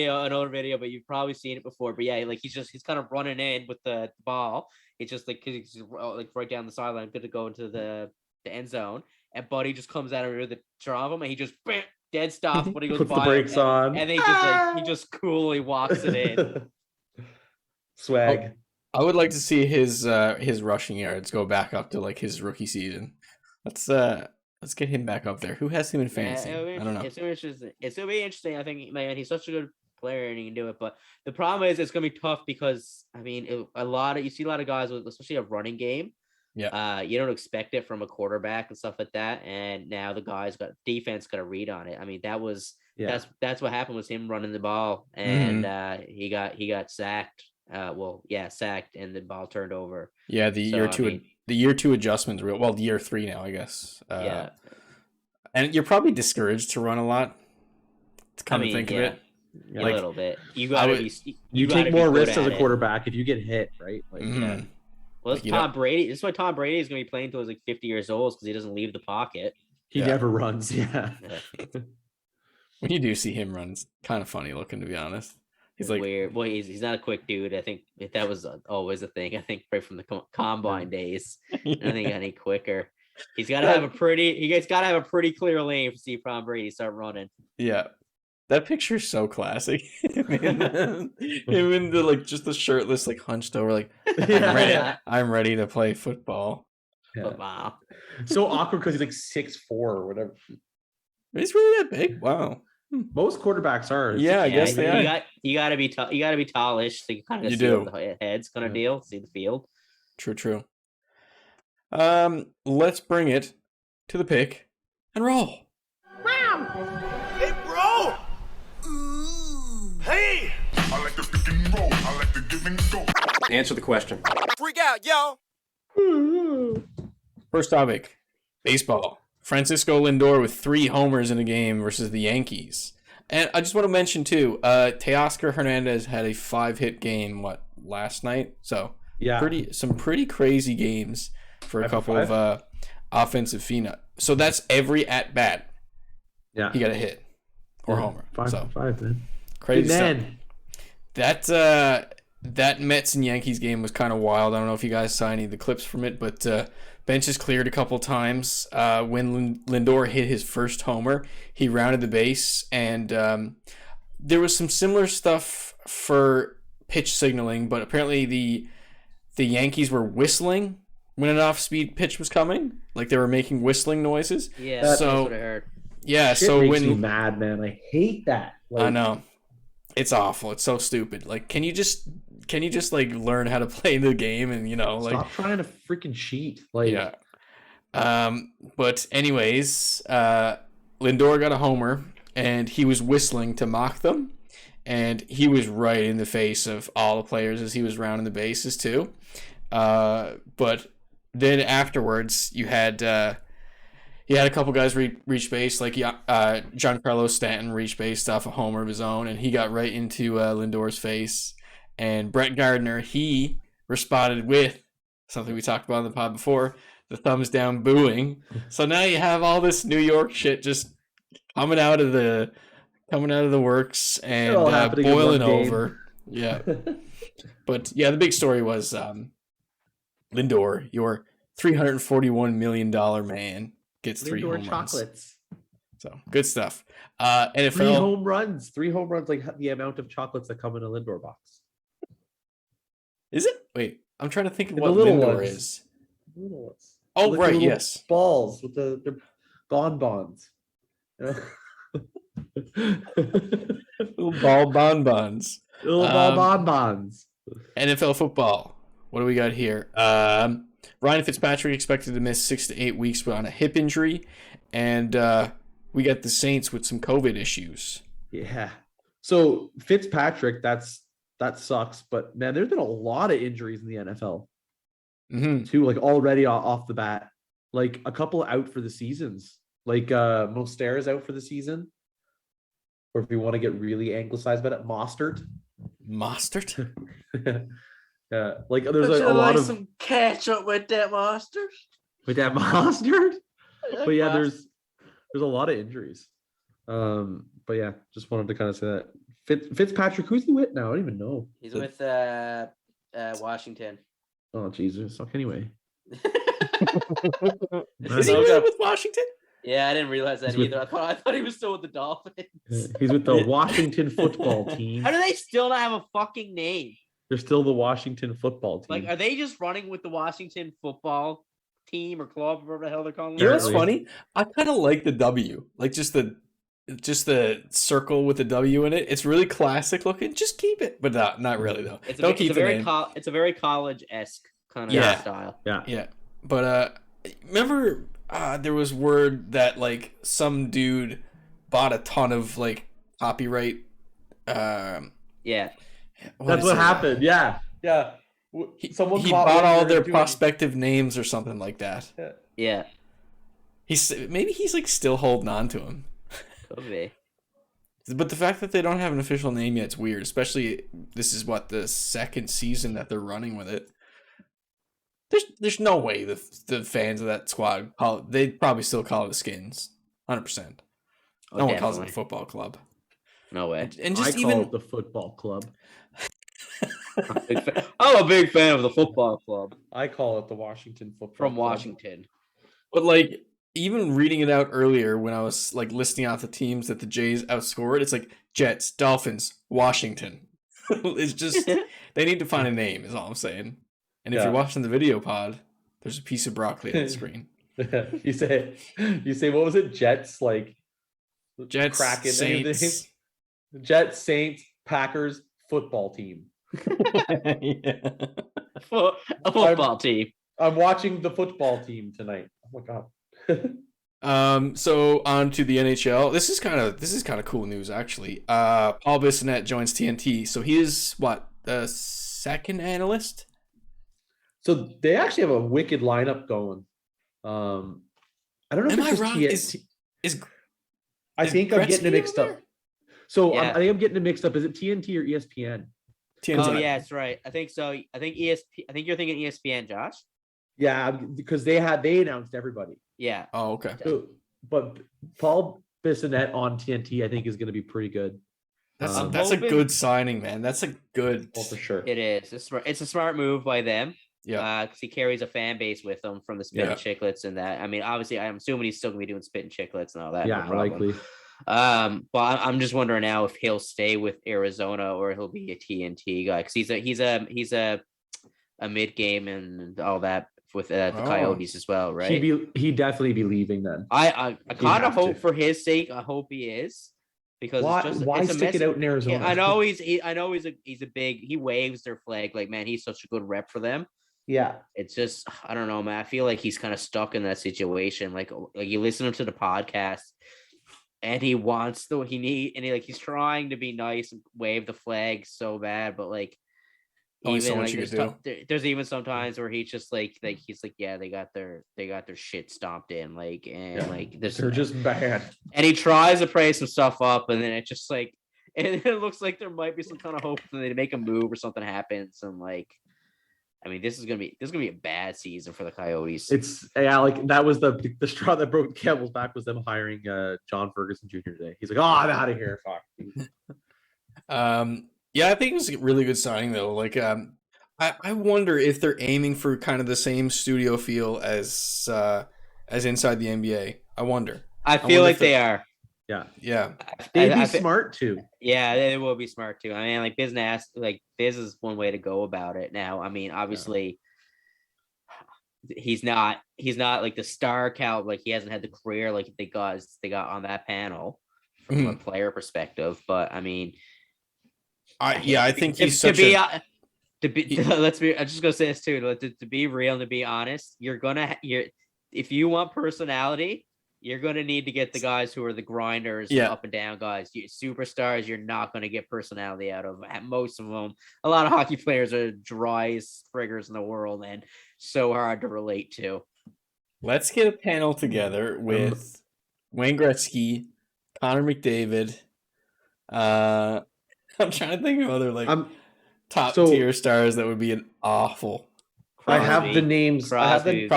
an old video, but you've probably seen it before. But yeah, like he's kind of running in with the ball. It's just like he's like right down the sideline, good to go into the end zone, and Buddy just comes out of the draw of him, and he just dead stops. But he goes puts by the brakes on, and he just coolly walks it in. Swag. I would like to see his rushing yards go back up to like his rookie season. Let's get him back up there. Who has him in fantasy? I don't know. It's gonna be interesting. I think, man, he's such a good player and he can do it. But the problem is it's gonna be tough because I mean, you see a lot of guys with especially a running game. Yeah. You don't expect it from a quarterback and stuff like that. And now the guys got defense got to read on it. I mean, that's what happened was him running the ball, and he got sacked. Sacked, and the ball turned over. Yeah, the year two adjustments real well. Year three now, I guess. And you're probably discouraged to run a lot. To kind of think of it, a little bit. You take more risks as a quarterback if you get hit, right? Like, yeah. Well, it's Tom Brady. This is why Tom Brady is going to be playing until he's like 50 years old because he doesn't leave the pocket. He never runs. Yeah. When you do see him run, it's kind of funny looking, to be honest. He's like weird. Boy, he's not a quick dude. I think that was always a thing. I think right from the combine days. I don't think any quicker. He's got to have a pretty clear lane to see Tom Brady start running. Yeah. That picture's so classic. Him in the just the shirtless, like hunched over, like I'm ready to play football. Yeah. Wow. So awkward because he's like 6'4" or whatever. He's really that big. Wow. Most quarterbacks are. Yeah, I guess they are. You gotta be tallish to kind of see the heads kind of deal, see the field. True. Let's bring it to the pick and roll. Hey, bro! Hey! I like the pick and roll. I like the give and go. Answer the question. Freak out, yo! First topic, baseball. Francisco Lindor with 3 homers in a game versus the Yankees. And I just want to mention, too, Teoscar Hernandez had a 5-hit game, last night? So, some pretty crazy games for a couple of offensive phenom. So that's every at-bat. Yeah. He got a hit or homer. 5, man. Crazy stuff. That Mets and Yankees game was kind of wild. I don't know if you guys saw any of the clips from it, but benches cleared a couple times. When Lindor hit his first homer, he rounded the base, and there was some similar stuff for pitch signaling, but apparently the Yankees were whistling when an off-speed pitch was coming. Like they were making whistling noises. Yeah, that's what I heard. Yeah, Shit so makes me mad, man. I hate that. I know. It's awful. It's so stupid. Like, can you just like learn how to play the game and stop trying to freaking cheat. Like, yeah. But anyways, Lindor got a homer and he was whistling to mock them, and he was right in the face of all the players as he was rounding the bases too. But then afterwards, you had a couple guys reach base, like Giancarlo Stanton reached base off a homer of his own, and he got right into Lindor's face. And Brett Gardner, he responded with something we talked about in the pod before, the thumbs down booing. So now you have all this New York shit just coming out of the works and boiling over. Yeah. But yeah, the big story was Lindor, your $341 million man, gets 3 home runs. chocolates. So good stuff. NFL 3 home runs. 3 home runs, like the amount of chocolates that come in a Lindor box. Is it? Wait, I'm trying to think of And what the little Lindor ones. is. The little ones. Oh, Like the right, little yes. Balls with the bonbons. Little ball bonbons. Little bonbons. NFL football. What do we got here? Ryan Fitzpatrick expected to miss 6 to 8 weeks on a hip injury, and we got the Saints with some COVID issues. Yeah. So Fitzpatrick, that sucks. But man, there's been a lot of injuries in the NFL too. Like already off the bat, like a couple out for the seasons. Like Mostert is out for the season, or if you want to get really anglicized about it, Mostert. Yeah, like there's a lot of some ketchup with that mustard. With that Mostert. But yeah, there's a lot of injuries. But yeah, just wanted to kind of say that Fitzpatrick, who's he with now? I don't even know. He's with Washington. Oh Jesus! Anyway, Is he really with Washington? Yeah, I didn't realize that either. I thought he was still with the Dolphins. He's with the Washington football team. How do they still not have a fucking name? They're still the Washington football team. Like, are they just running with the Washington football team or club, whatever the hell they're calling it? You know what's funny? I kind of like the W, like just the circle with the W in it. It's really classic looking. Just keep it, but not really though. Don't keep the name. It's a very college-esque kind of style. Yeah. But remember, there was word that like some dude bought a ton of like copyright. Yeah. That's what happened. Yeah. He bought all their prospective names or something like that. Yeah. Maybe he's like still holding on to him. Could be. But the fact that they don't have an official name yet is weird, especially this is the second season that they're running with it. There's no way the fans of that squad they'd probably still call it the Skins, 100%. No one calls it the football club. No way. And just call it the football club. I'm a big fan of the football club. I call it the Washington football from club. Washington. But like even reading it out earlier when I was like listing out the teams that the Jays outscored, it's like Jets, Dolphins, Washington. It's just they need to find a name, is all I'm saying. And if you're watching the video pod, there's a piece of broccoli on the screen. you say what was it? Jets, like Jets, Kraken, Saints. Jets, Saints, Packers, football team. A football team. I'm watching the football team tonight. Oh my god. So on to the NHL. This is kind of cool news actually. Paul Bissonnette joins TNT. So he is the second analyst? So they actually have a wicked lineup going. I don't know if it's wrong? TNT. I is think I'm getting it mixed up. So Yeah. I think I'm getting it mixed up. Is it TNT or ESPN? TNT. Oh yeah, that's right. I think so. I think you're thinking ESPN, Josh. Yeah, because they announced everybody. Yeah. Oh, okay. So, but Paul Bissonnette on TNT, I think, is going to be pretty good. That's a good signing, man. That's a good. Well, for sure. It is. It's a smart move by them. Yeah. Because he carries a fan base with him from the Spit and Chicklets and that. I mean, obviously, I'm assuming he's still gonna be doing Spit and Chicklets and all that. Yeah, no problem. likely. But I'm just wondering now if he'll stay with Arizona or he'll be a TNT guy because he's a mid game and all that with the Coyotes as well, right? He'd definitely be leaving then. I kind of hope for his sake. I hope he is. Because why stick it out in Arizona? Yeah, I know he's a big. He waves their flag like, man, he's such a good rep for them. Yeah, it's just I don't know, man. I feel like he's kind of stuck in that situation. Like you listen to the podcast, and he wants he's trying to be nice and wave the flag so bad, but like only so much you could do. There's even sometimes where he's just like he's like, yeah, they got their shit stomped in, they're just bad. And he tries to pray some stuff up, and then it just like, and it looks like there might be some kind of hope that they make a move or something happens, and like, I mean, this is gonna be a bad season for the Coyotes. Like that was the straw that broke the camel's back was them hiring John Ferguson Jr. today. He's like, oh, I'm out of here. Fuck. Yeah, I think it was a really good signing though. Like, I wonder if they're aiming for kind of the same studio feel as inside the NBA. I wonder. I feel like they are. Yeah. They'd be smart too. Yeah, they will be smart too. I mean, like Biz is one way to go about it. Now, I mean, obviously, he's not like the star count. Like he hasn't had the career like they got on that panel from a player perspective. But I mean, I think he's let's be. I'm just gonna say this too. To be real and to be honest, if you want personality, you're gonna need to get the guys who are the grinders, up and down guys. Superstars, you're not gonna get personality out of. At most of them, a lot of hockey players are driest friggers in the world and so hard to relate to. Let's get a panel together with Wayne Gretzky, Connor McDavid. I'm trying to think of other top tier stars that would be an awful. I have the names. Crosby.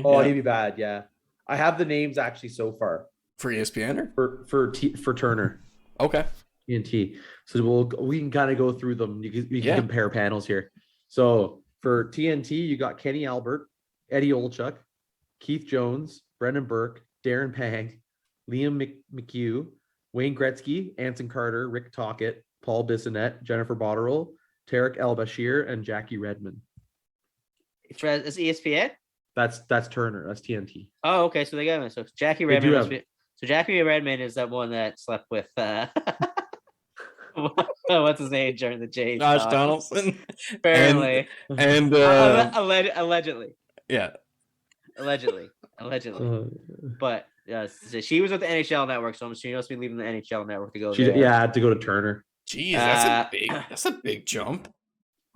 Oh, he'd be bad. Yeah, I have the names actually so far for ESPN or for Turner. Okay, TNT. So we can kind of go through them. We can compare panels here. So for TNT, you got Kenny Albert, Eddie Olchuk, Keith Jones, Brendan Burke, Darren Pang, Liam McHugh, Wayne Gretzky, Anson Carter, Rick Tocchet, Paul Bissonnette, Jennifer Botterill, Tarek El-Bashir, and Jackie Redmond. It's ESPN? That's Turner. That's TNT. Oh, okay. So they got him. So Jackie Redmond. So Jackie Redmond is that one that slept with what's his name during the Jays? Josh Donaldson. Apparently. And allegedly. Yeah. Allegedly. But so she was with the NHL Network, so I'm assuming she must be leaving the NHL Network to go there. Yeah, had to go to Turner. Jeez, that's a big jump.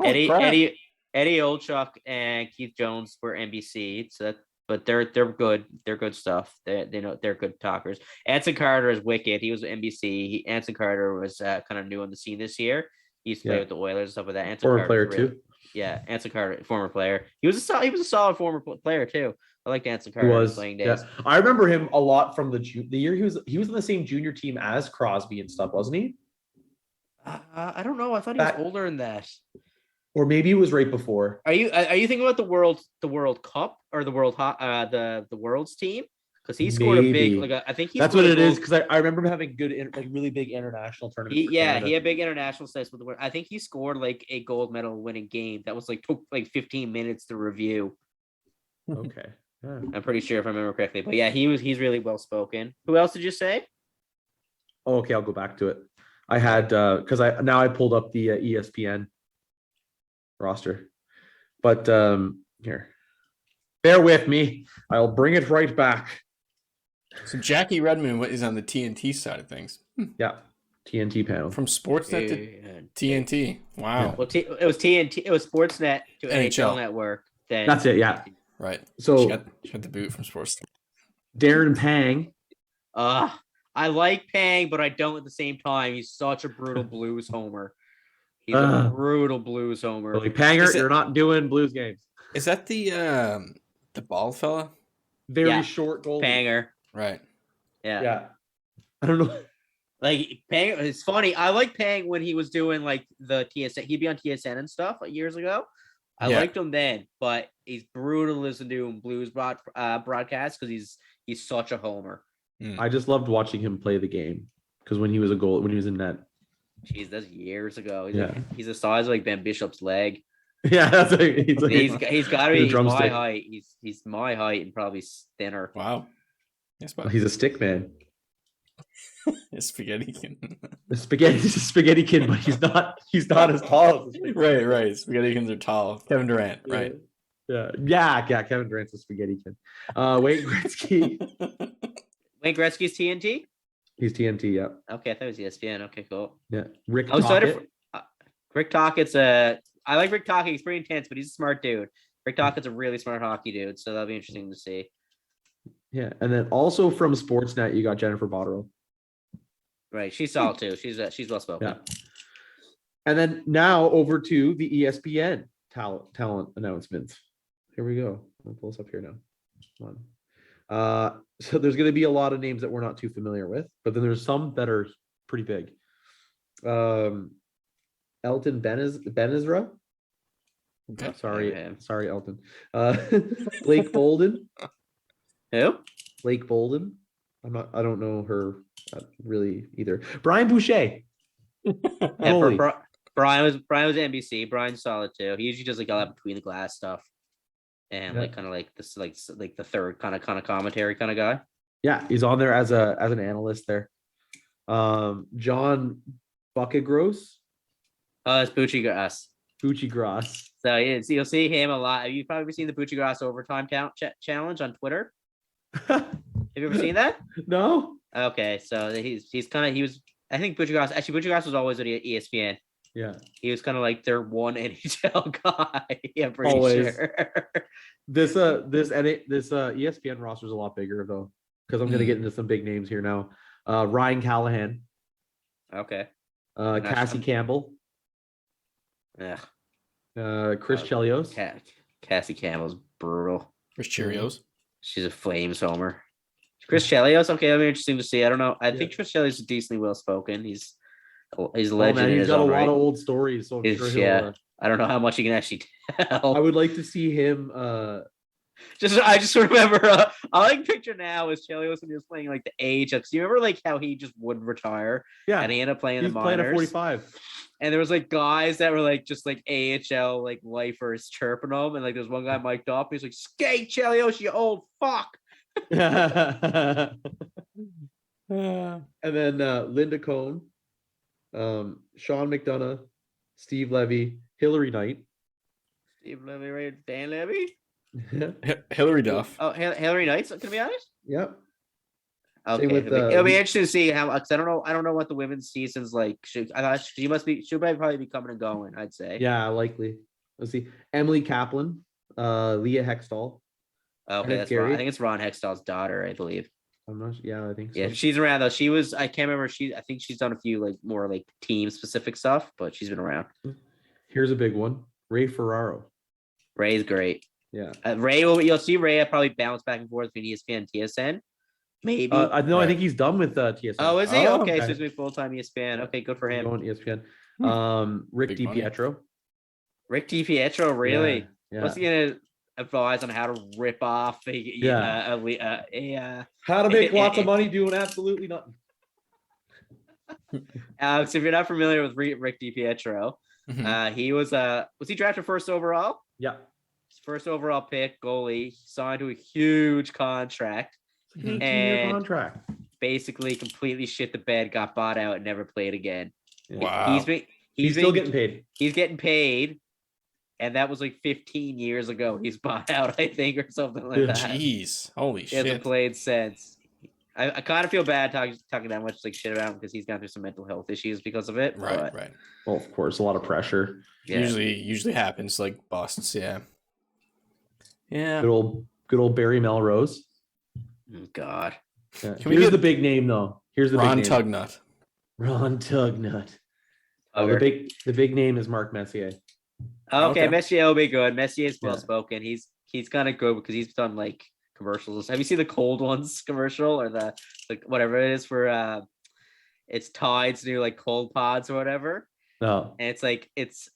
Eddie Olchuk and Keith Jones were NBC, but they're good. They're good stuff. They know they're good talkers. Anson Carter is wicked. He was with NBC. Anson Carter was kind of new on the scene this year. He used to play with the Oilers and stuff like that. Anson Former Carter player too. Yeah, Anson Carter, former player. He was a solid former player too. I liked Anson Carter playing days. Yeah. I remember him a lot from the year he was in the same junior team as Crosby and stuff, wasn't he? I don't know. I thought he was older than that. Or maybe it was right before. Are you thinking about the World Cup or the World's team? Because he scored a big I think that's what it is. Because I remember him having good really big international tournaments. He had big international stats with the world. I think he scored a gold medal winning game that was took 15 minutes to review. Okay. Yeah. I'm pretty sure if I remember correctly. But yeah, he's really well spoken. Who else did you say? Oh, okay, I'll go back to it. I had because I pulled up the ESPN roster. But here. Bear with me. I'll bring it right back. So Jackie Redmond is on the TNT side of things. Yeah. TNT panel. From Sportsnet to TNT. Wow. Yeah. Well, it was TNT. It was Sportsnet to NHL Network. Then that's it. Yeah. Right. So she got the boot from Sportsnet. Darren Pang. I like Pang, but I don't at the same time. He's such a brutal Blues homer. He's a brutal Blues homer. Like Panger, you're not doing Blues games. Is that the bald fella? Very short goal. Panger. Right. Yeah. I don't know. Like Pang, it's funny. I like Pang when he was doing the TSN. He'd be on TSN and stuff years ago. I liked him then, but he's brutal to listen to in Blues broadcasts because he's such a homer. I just loved watching him play the game because when he was in net. Jeez, that's years ago. He's the size of Ben Bishop's leg. Yeah, he's got to be my height. He's my height and probably thinner. Wow. Yes, he's a stick man. A spaghetti kid. He's a spaghetti kid, but he's not as tall as Right. Spaghetti kids are tall. Kevin Durant, right? Yeah. Kevin Durant's a spaghetti kid. Wayne Gretzky. Wayne Gretzky's TNT? He's TNT, yeah. Okay, I thought it was ESPN. Okay, cool. Yeah. Rick Tocchet. Rick Tocchett's I like Rick Tocchet. He's pretty intense, but he's a smart dude. Rick Tocchett's a really smart hockey dude, so that'll be interesting to see. Yeah, and then also from Sportsnet, you got Jennifer Botterill. Right, she's solid too. She's well spoken. Yeah. And then now over to the ESPN talent announcements. Here we go. I'll pull this up here now. Come on. So there's going to be a lot of names that we're not too familiar with, but then there's some that are pretty big. Elton Ben-Ezra. Okay. Sorry, Elton. Blake Bolden. Who? Blake Bolden. I don't know her really either. Brian Boucher. Brian was NBC. Brian's solid too. He usually does all that between the glass stuff. And this the third kind of commentary kind of guy. Yeah, he's on there as an analyst there. John Buckegross. It's Bucci Grass. Bucci Gross. So you'll see him a lot. You've probably seen the Bucci Gross overtime challenge on Twitter. Have you ever seen that? No. Okay, so he's kind of he was. I think Bucci Gross was always at ESPN. Yeah. He was kind of like their one NHL guy. I'm pretty Always. sure. This ESPN roster is a lot bigger though, because I'm gonna get into some big names here now. Ryan Callahan. Okay. Cassie Campbell. Yeah. Chris Chelios. Cassie Campbell's brutal. Chris Cheerios. She's a Flames homer. Chris Chelios. Okay, that'll be interesting to see. I don't know. I think Chris Chelios is decently well spoken. He's a legend. Man, in he's his got a own lot right. of old stories, so I'm sure he'll. I don't know how much he can actually tell. I would like to see him. I just remember. I like picture now is Chelios when he was playing like the AHL. Because you remember like how he just wouldn't retire. Yeah, and he ended up playing he's the playing minors. at 45. And there was like guys that were like just like AHL like lifers chirping him, and like there's one guy mic'd up. He's like, "Skate, Chelios, you old fuck." And then Linda Cohn, Sean McDonough, Steve Levy, Hillary Knight. Steve Levy, Dan Levy? Hillary Duff. Oh, Hillary Knight's gonna be honest? Yep. Okay. with, It'll be interesting to see how, because I don't know what the women's season's like. She'll probably be coming and going, I'd say. Yeah, likely. Let's see. Emily Kaplan, Leah Hextall. Okay, that's Ron. I think it's Ron Hextall's daughter, I believe. I'm not. Yeah, I think so. Yeah, she's around though. She was. I can't remember. I think she's done a few like more like team specific stuff, but she's been around. Here's a big one. Ray Ferraro. Ray's great. Yeah. You'll see Ray probably bounce back and forth between ESPN and TSN. Maybe. I think he's done with TSN. Oh, is he? Okay, so he's going to be full-time ESPN. Okay, good for him. Going ESPN. Rick DiPietro. Rick DiPietro, really? Yeah. What's he going to advise on how to rip off how to make lots of money doing absolutely nothing. So if you're not familiar with Rick DiPietro, he was he drafted first overall? Yeah. First overall pick, goalie, signed to a huge contract. 18-year contract. Basically completely shit the bed, got bought out, and never played again. Wow. He's still getting paid. He's getting paid, and that was like 15 years ago. He's bought out, I think, or something like that. Jeez, holy shit! He hasn't played since. I kind of feel bad talking that much like shit about him because he's gone through some mental health issues because of it. Right. Well, of course, a lot of pressure. Yeah. Usually happens like busts. Yeah. Good old Barry Melrose. Oh, God. Yeah. Here's the big name though. Here's the Ron big name. Tugnut. Ron Tugnut. The big name is Mark Messier. Okay, Messier will be good. Messier is well spoken. He's kind of good because he's done like commercials. Have you seen the Cold Ones commercial or the whatever it is for it's Tide's new like cold pods or whatever? No. And it's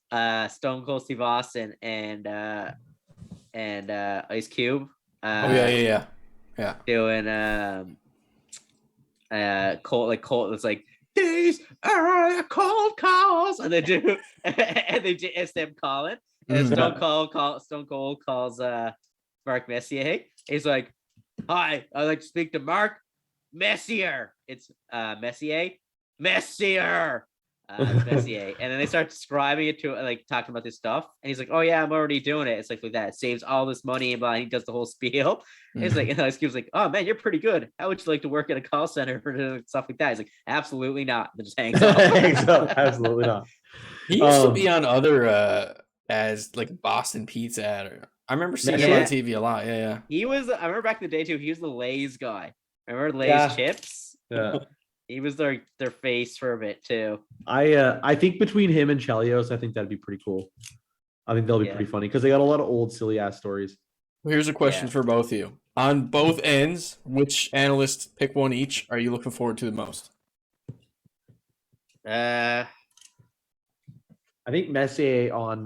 Stone Cold Steve Austin and Ice Cube. Yeah. Doing cold it's like these are cold calls, and it's them calling, and Stone Cold calls Mark Messier. He's like, "Hi, I'd like to speak to Mark Messier." It's Messier. Messier. And then they start describing it to like talking about this stuff, and he's like, "Oh yeah, I'm already doing it." It's like that. It saves all this money, and he does the whole spiel. It's like, and Ice Cube's like, "Oh man, you're pretty good. How would you like to work at a call center or stuff like that?" He's like, "Absolutely not." And just hangs up. Absolutely not. He used to be on other as like Boston Pizza ad. I remember seeing him on TV a lot. Yeah. He was. I remember back in the day too. He was the Lay's guy. Remember Lay's chips? Yeah. He was their face for a bit too. I think between him and Chelios, I think that'd be pretty cool. I think they'll be pretty funny because they got a lot of old silly ass stories. Well, here's a question for both of you. On both ends, which analysts, pick one each, are you looking forward to the most? I think Messier on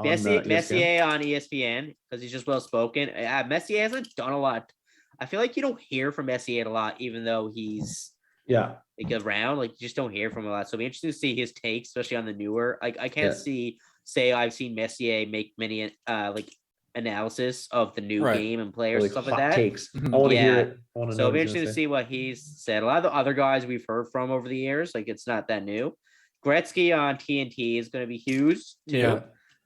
Messier on ESPN because he's just well spoken. Messier hasn't done a lot. I feel like you don't hear from Messier a lot, even though he's like around. Like you just don't hear from him a lot. So it'll be interesting to see his takes, especially on the newer. Like I can't say I've seen Messier make many like analysis of the new game and players and stuff like that. Takes. I want to hear it. So it'll be interesting to see what he's said. A lot of the other guys we've heard from over the years, like it's not that new. Gretzky on TNT is going to be huge too. Yeah.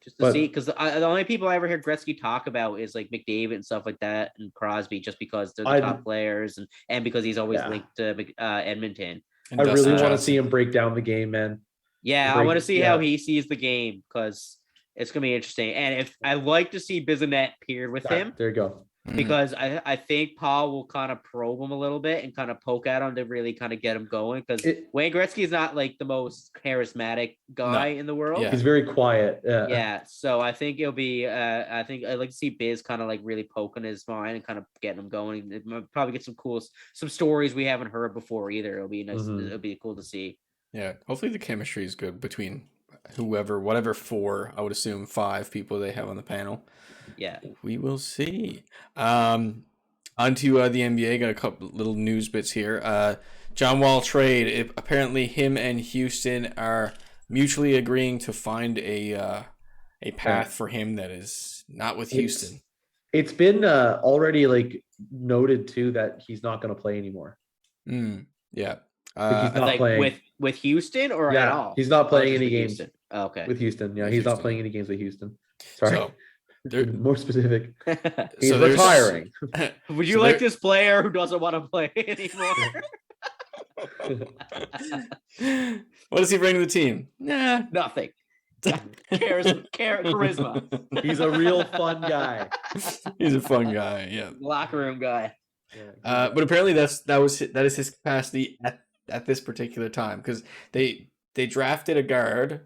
Just to see, because the only people I ever hear Gretzky talk about is like McDavid and stuff like that, and Crosby, just because they're the top players, and because he's always linked to Edmonton. I really want to see him break down the game, man. Yeah, I want to see how he sees the game, because it's gonna be interesting. And if I like to see Bissonnette paired with him, there you go. Because I think Paul will kind of probe him a little bit and kind of poke at him to really kind of get him going, because Wayne Gretzky is not like the most charismatic guy in the world. Yeah. He's very quiet. Yeah. So I think it'll be I think I'd like to see Biz kind of like really poking his mind and kind of getting him going. It might probably get some stories we haven't heard before either. It'll be nice. It'll be cool to see. Yeah. Hopefully the chemistry is good between whatever 4, I would assume 5 people they have on the panel. Yeah, we will see. Onto the NBA. Got a couple little news bits here. John Wall trade. Apparently, him and Houston are mutually agreeing to find a path for him that is not with Houston. It's been already like noted too that he's not going to play anymore. Yeah, he's not playing with Houston or at all. He's not playing any games. Oh, okay, with Houston. Yeah, he's not playing any games with Houston. Sorry. So, more specific. He's retiring. Would you like this player who doesn't want to play anymore? What does he bring to the team? Nah, nothing. Charisma. He's a real fun guy. He's a fun guy. Yeah, locker room guy. But apparently that is his capacity at this particular time, because they drafted a guard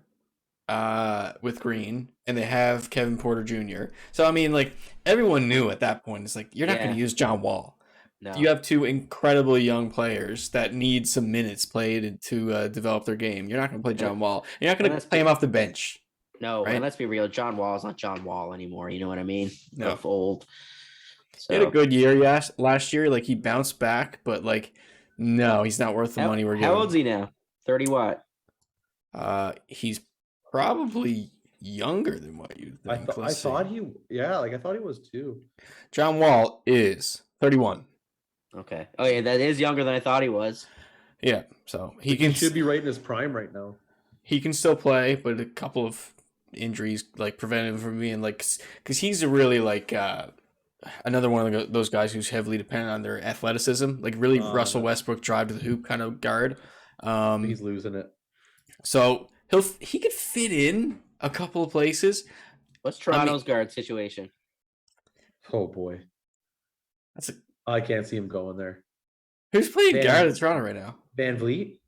with Green, and they have Kevin Porter Jr. So I mean, like, everyone knew at that point, it's like, you're not going to use John Wall. No. You have 2 incredibly young players that need some minutes played to develop their game. You're not going to play John Wall. You're not going to play him off the bench. No, right? And let's be real. John Wall is not John Wall anymore. You know what I mean? No. Of old. So. He had a good year last year. Like, he bounced back, but like, no, he's not worth the money we're getting. How old is he now? 30 what? He's probably younger than what you think. I thought he was too. John Wall is 31. Okay. Oh yeah, that is younger than I thought he was. Yeah, so he should be right in his prime right now. He can still play, but a couple of injuries like prevented him from being like, because he's a really like another one of those guys who's heavily dependent on their athleticism, like really Russell Westbrook drive to the hoop kind of guard. He's losing it. So he could fit in a couple of places. What's Toronto's guard situation? Oh boy, I can't see him going there. Who's playing guard in Toronto right now? Van Vliet,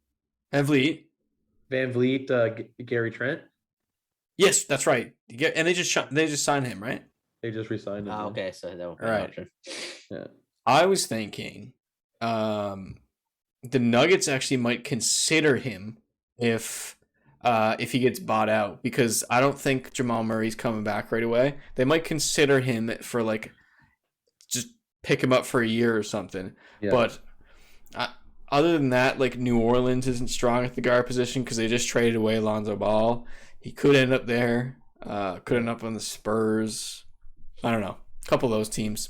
Gary Trent. Yes, that's right. And they just signed him, right? They just re-signed him. Oh, okay, so that won't be an option. Yeah. I was thinking, the Nuggets actually might consider him if he gets bought out, because I don't think Jamal Murray's coming back right away. They might consider him for like just pick him up for a year or something. Yeah. But other than that, like, New Orleans isn't strong at the guard position because they just traded away Lonzo Ball. He could end up there. Could end up on the Spurs. I don't know. A couple of those teams.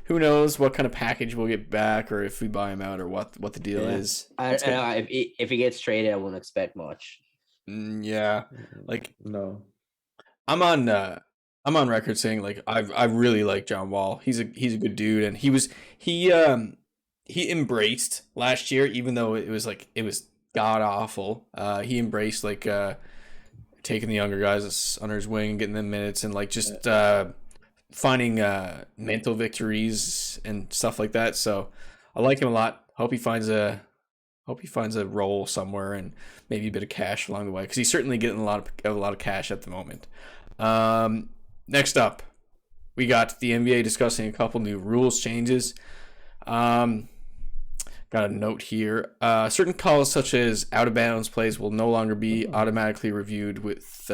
Who knows what kind of package we'll get back, or if we buy him out, or what the deal is. If he gets traded, I wouldn't expect much. Yeah, like, no. I'm on record saying, like, I really like John Wall. He's a good dude, and he embraced last year, even though it was god awful. He embraced like taking the younger guys under his wing and getting them minutes, and like just finding mental victories and stuff like that. So I like him a lot. Hope he finds a role somewhere and maybe a bit of cash along the way, because he's certainly getting a lot of cash at the moment. Next up, we got the NBA discussing a couple new rules changes. Got a note here. Certain calls such as out of bounds plays will no longer be automatically reviewed with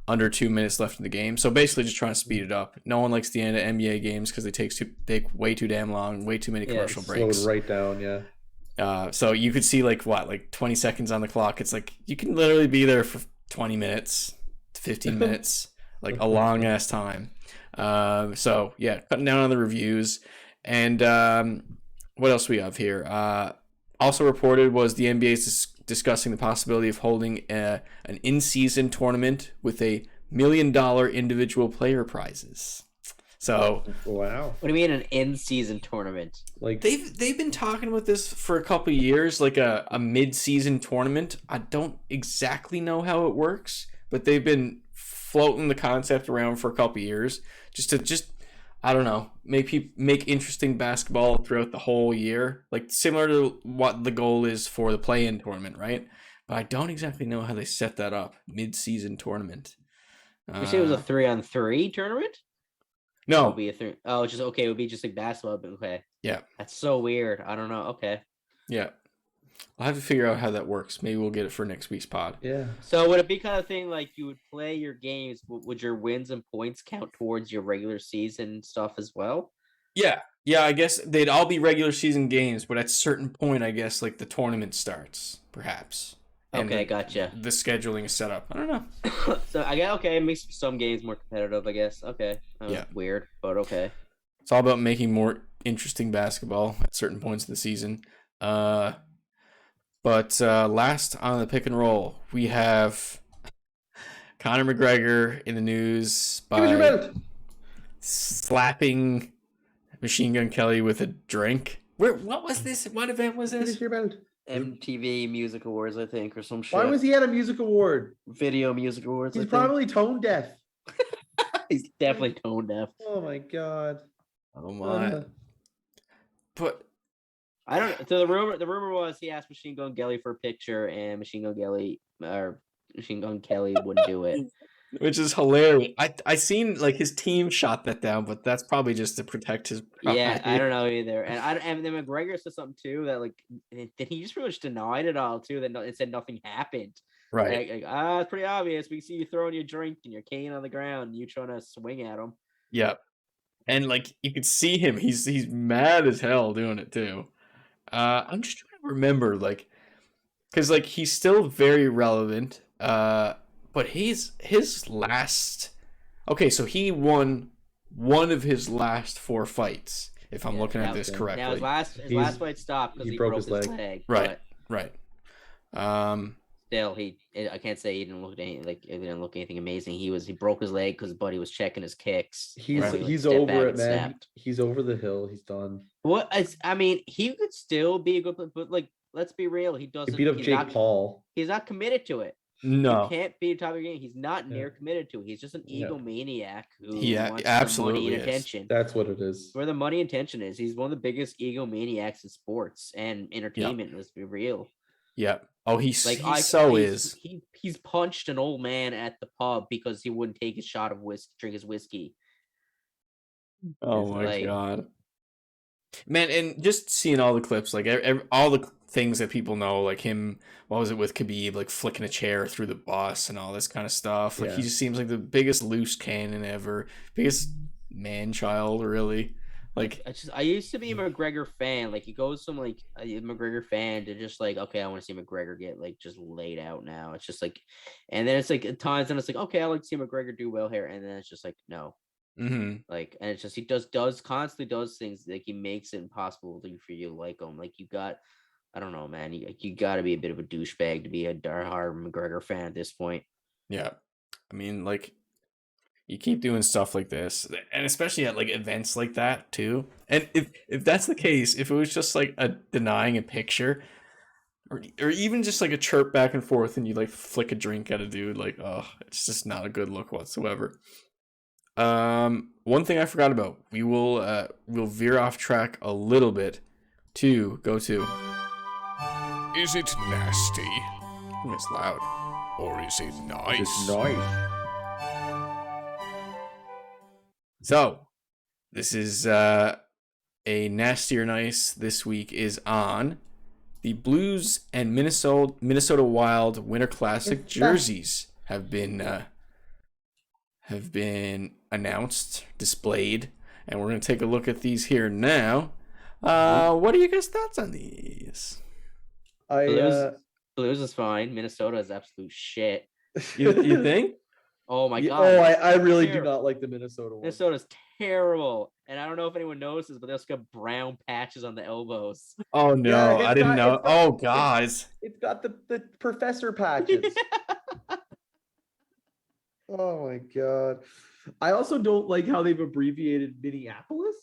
under 2 minutes left in the game. So basically just trying to speed it up. No one likes the end of NBA games because they take way too damn long, way too many commercial breaks. Slow it right down, yeah. So you could see like 20 seconds on the clock. It's like you can literally be there for 20 minutes to 15 minutes, like a long ass time. So yeah, cutting down on the reviews. And what else we have here? Also reported was the NBA's discussing the possibility of holding an in-season tournament with $1 million individual player prizes. So, wow. What do you mean an in-season tournament? Like they've been talking about this for a couple of years, like a mid-season tournament. I don't exactly know how it works, but they've been floating the concept around for a couple of years just to I don't know, make interesting basketball throughout the whole year, like similar to what the goal is for the play-in tournament, right? But I don't exactly know how they set that up, mid-season tournament. You say it was a 3-on-3 tournament? It No, would be a 3. Oh, just okay. It would be just like basketball. But okay. yeah, That's so weird. I don't know. Okay. yeah. I'll have to figure out how that works. Maybe we'll get it for next week's pod. yeah. So would it be kind of thing like you would play your games? Would your wins and points count towards your regular season stuff as well? Yeah, I guess they'd all be regular season games, but at a certain point, I guess like the tournament starts, perhaps. And Okay, gotcha. The scheduling is set up. I don't know. So I guess okay, it makes some games more competitive. I guess okay. Yeah. Weird, but okay. It's all about making more interesting basketball at certain points of the season. But last on the pick and roll, we have Conor McGregor in the news by slapping Machine Gun Kelly with a drink. What was this? What event was this? Your belt. MTV Music Awards, I think, or some shit. Why was he at a music award? Video Music Awards? He's probably tone deaf. He's definitely tone deaf. Oh my god. Oh my. But I don't. So the rumor was he asked Machine Gun Kelly for a picture, and Machine Gun Kelly wouldn't do it. Which is hilarious. I seen like his team shot that down, but that's probably just to protect his pride. Yeah, I don't know either. And then McGregor said something too that like then he just pretty much denied it all too. That it said nothing happened. Right. It's pretty obvious. We see you throwing your drink and your cane on the ground, and you trying to swing at him. Yeah. And like you could see him, he's mad as hell doing it too. I'm just trying to remember, like, because like he's still very relevant. But his last, okay, so he won one of his last 4 fights, if I'm looking at this correctly. Now his last fight stopped because he broke his leg. Right. Still, I can't say he didn't look anything amazing. He broke his leg because Buddy was checking his kicks. He's over it, man. Snapped. He's over the hill. He's done. I mean, he could still be a good player, but like, let's be real. He doesn't. He beat up Jake Paul. He's not committed to it. No, you can't be top of your game. He's not near committed to it. He's just an egomaniac who wants absolutely money and attention. That's what it is. Where the money and attention is. He's one of the biggest egomaniacs in sports and entertainment. Let's be real. Yeah. Oh, he's punched an old man at the pub because he wouldn't take his shot of drink his whiskey. Oh my god, man! And just seeing all the clips, like all the things that people know, like him. What was it with Khabib, like flicking a chair through the bus and all this kind of stuff? Like he just seems like the biggest loose cannon ever, biggest man child, really. Like I used to be a McGregor fan. Like he goes from like a McGregor fan to just like, okay, I want to see McGregor get like just laid out now. It's just like, and then it's like at times, and it's like, okay, I like to see McGregor do well here, and then it's just like, no. Mm-hmm. Like, and it's just he constantly does things like he makes it impossible for you to like him. Like I don't know, man. You got to be a bit of a douchebag to be a diehard McGregor fan at this point. Yeah, I mean, like, you keep doing stuff like this, and especially at like events like that too. And if that's the case, if it was just like denying a picture, or even just like a chirp back and forth, and you like flick a drink at a dude, like, oh, it's just not a good look whatsoever. One thing I forgot about, we'll veer off track a little bit to go to. Is it nasty? It's loud. Or is it nice? It's nice. So, this is a nasty or nice this week is on the Blues and Minnesota Wild Winter Classic jerseys have been announced, displayed, and we're going to take a look at these here now. What are you guys' thoughts on these? Blues is fine. Minnesota is absolute shit. You think? Oh my god. Oh, I really do not like the Minnesota one. Minnesota's terrible. And I don't know if anyone notices, but they also got brown patches on the elbows. Oh no, Yeah, I didn't know. it's got- Oh guys. It's got the professor patches. Oh my god. I also don't like how they've abbreviated Minneapolis.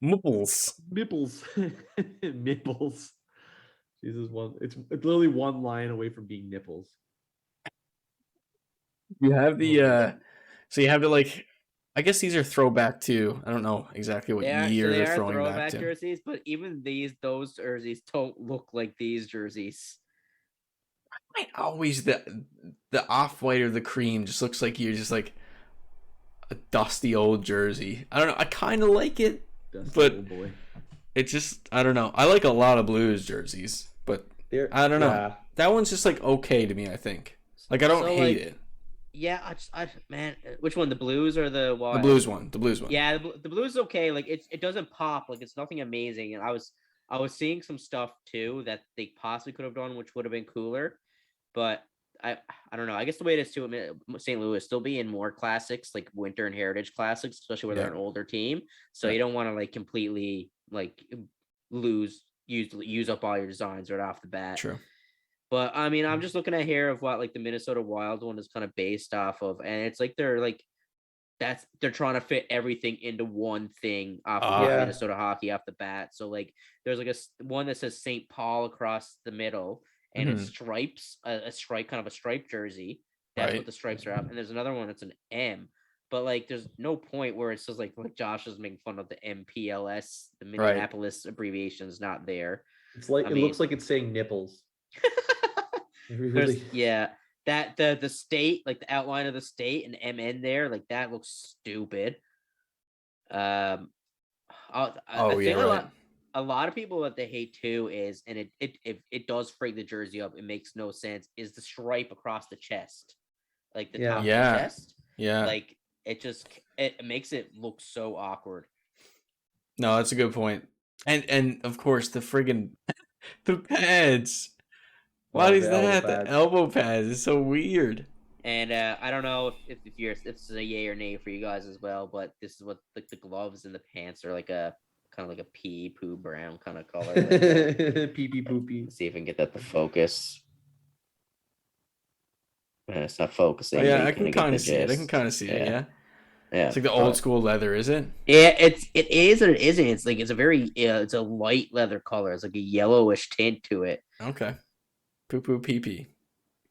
Mupples. Mipples. Mipples. Jesus, it's literally one line away from being nipples. You have the so you have the I guess these are throwback to, I don't know exactly what year they they're are throwing back throwback to. jerseys, but even those jerseys don't look like these jerseys. Always the off-white or the cream just looks like you're just like a dusty old jersey. I don't know. I kind of like it, but old boy. it just, I don't know. I like a lot of Blues jerseys, but I don't know. Yeah. That one's just like okay to me, I think. Like I don't hate it. Yeah, man, which one? The Blues or the Wild? The Blues one. The Blues one. Yeah, the Blues is okay. Like it doesn't pop. Like it's nothing amazing. And I was seeing some stuff too that they possibly could have done, which would have been cooler. But I don't know. I guess the way it is too, St. Louis still be in more classics, like winter and heritage classics, especially where they're an older team. So you don't want to like completely like use up all your designs right off the bat. True. But I mean, I'm just looking at here of what like the Minnesota Wild one is kind of based off of, and it's like they're trying to fit everything into one thing off of Minnesota hockey off the bat. So like there's like one that says St. Paul across the middle, and it's stripes, a stripe, kind of a striped jersey. That's what the stripes are up. And there's another one that's an M. But like there's no point where it says like Josh is making fun of the MPLS, the Minneapolis abbreviation is not there. It's like it looks like it's saying nipples. Really? That the state, like the outline of the state and MN there, like that looks stupid. I think a lot of people that they hate too is, and it does freak the jersey up. It makes no sense. Is the stripe across the chest, like the top of the chest? Yeah. Like it makes it look so awkward. No, that's a good point. And of course the friggin' the pads. What is that? The elbow pads is so weird. And I don't know if it's a yay or nay for you guys as well, but this is what the gloves and the pants are like a kind of like a pea poo brown kind of color. Pee pee poopy. See if I can get that to focus. It's not focusing. Oh, yeah, I can kind of see it. I can kind of see it. Yeah. Yeah. It's like the old school leather, is it? Yeah, it is and it isn't. It's like it's a very it's a light leather color. It's like a yellowish tint to it. Okay. Poo poo pee pee.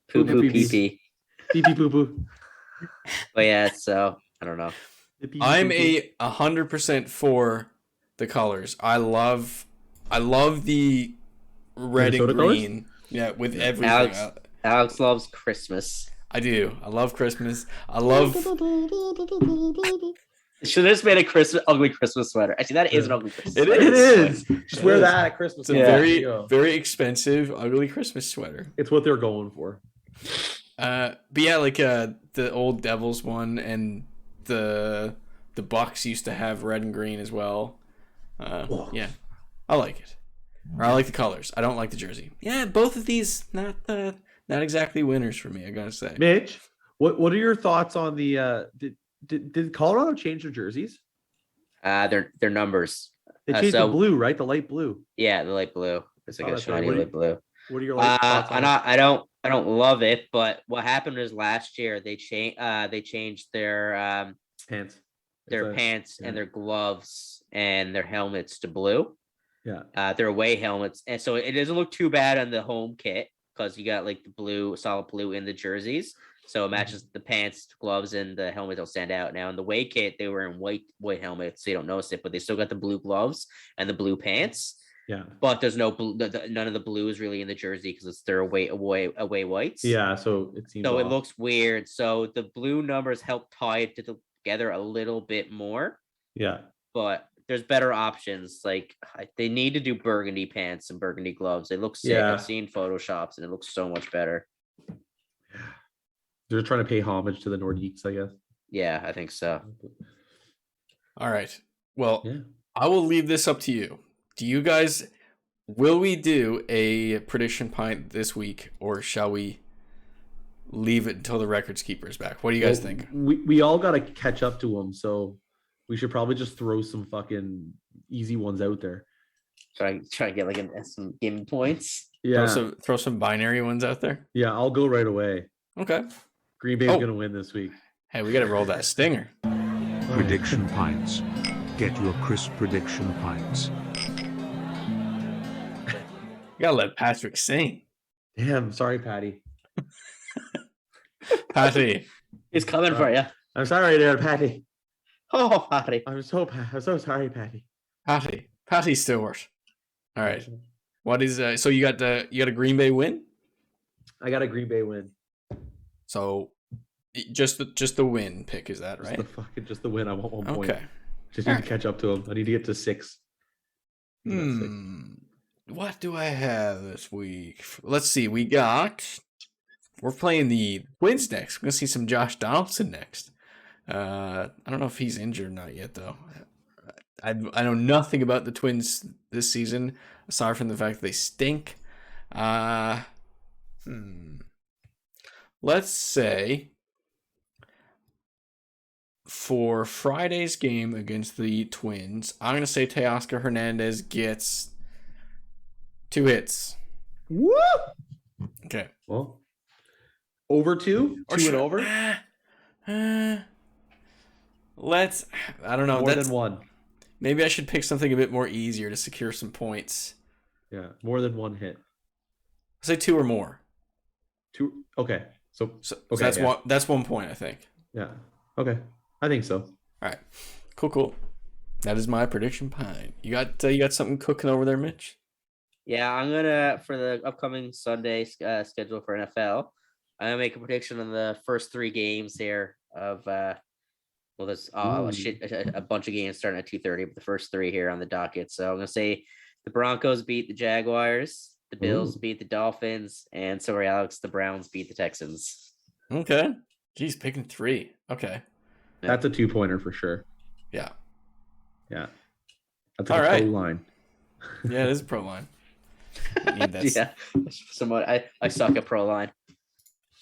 Poo poo pee pee. Pee pee poo poo. But yeah, so I don't know. I'm 100% for the colors. I love the red and green. Colors? Yeah, with everything. Alex loves Christmas. I do. I love Christmas. I love. Should have just made a ugly Christmas sweater. Actually, that is an ugly Christmas sweater. It is. Just wear that at Christmas. It's a very expensive, ugly Christmas sweater. It's what they're going for. But yeah, like the old Devils one and the Bucks used to have red and green as well. Yeah, I like it. Or I like the colors. I don't like the jersey. Yeah, both of these not exactly winners for me, I gotta say. Mitch, what are your thoughts on the did Colorado change their jerseys? Their numbers. They changed the blue, right? The light blue. Yeah, the light blue. It's like a shiny light blue. What are your thoughts on I don't love it, but what happened was last year they changed their pants. Their pants and their gloves and their helmets to blue. Yeah. Their away helmets. And so it doesn't look too bad on the home kit because you got like the blue, solid blue in the jerseys. So it matches the pants, gloves, and the helmet don't stand out. Now in the away kit, they were in white helmets, so you don't notice it, but they still got the blue gloves and the blue pants. Yeah. But there's no none of the blue is really in the jersey because it's their away whites. Yeah. So it seems. So it looks weird. So the blue numbers help tie it together a little bit more. Yeah. But there's better options. Like they need to do burgundy pants and burgundy gloves. They look sick. Yeah. I've seen Photoshops and it looks so much better. They're trying to pay homage to the Nordiques, I guess. Yeah, I think so. All right. Well, I will leave this up to you. Will we do a prediction pint this week, or shall we leave it until the records keeper is back? What do you guys think? We all got to catch up to them, so We should probably just throw some fucking easy ones out there. Try to get like some game points. Yeah. Throw some binary ones out there. Yeah, I'll go right away. Okay. Green Bay's gonna win this week. Hey, we got to roll that stinger. Prediction pints. Get your crisp prediction pints. You gotta let Patrick sing. Damn, sorry, Patty. Patty. He's coming for you. I'm sorry there, Patty. Oh, Patty. I'm so sorry, Patty. Patty Stewart. All right. What is so you got a Green Bay win? I got a Green Bay win. So just the win pick, is that right? Just the win. I want 1 point. Okay. Just need to catch up to him. I need to get to 6. What do I have this week? Let's see. We're playing the Twins next. We're gonna see some Josh Donaldson next. I don't know if he's injured or not yet, though. I know nothing about the Twins this season, aside from the fact that they stink. Let's say for Friday's game against the Twins, I'm going to say Teoscar Hernandez gets 2 hits. Woo! Okay. Well, over 2? Or 2 should, and over? I don't know. More than 1. Maybe I should pick something a bit more easier to secure some points. Yeah, more than 1 hit. I'll say 2 or more. 2. Okay. So okay, that's 1 point, I think. Yeah. Okay. I think so. All right. Cool. That is my prediction pine. You got something cooking over there, Mitch? Yeah, I'm gonna, for the upcoming Sunday schedule for NFL, I'm gonna make a prediction on the first 3 games here of there's a bunch of games starting at 2:30, but the first 3 here on the docket. So I'm gonna say the Broncos beat the Jaguars, the Bills beat the Dolphins, and sorry, Alex, the Browns beat the Texans. Okay. Jeez, picking 3. Okay. That's a 2-pointer for sure. Yeah. Yeah. That's like a pro line. Yeah, it is a pro line. Yeah. Somewhat. I suck at pro line.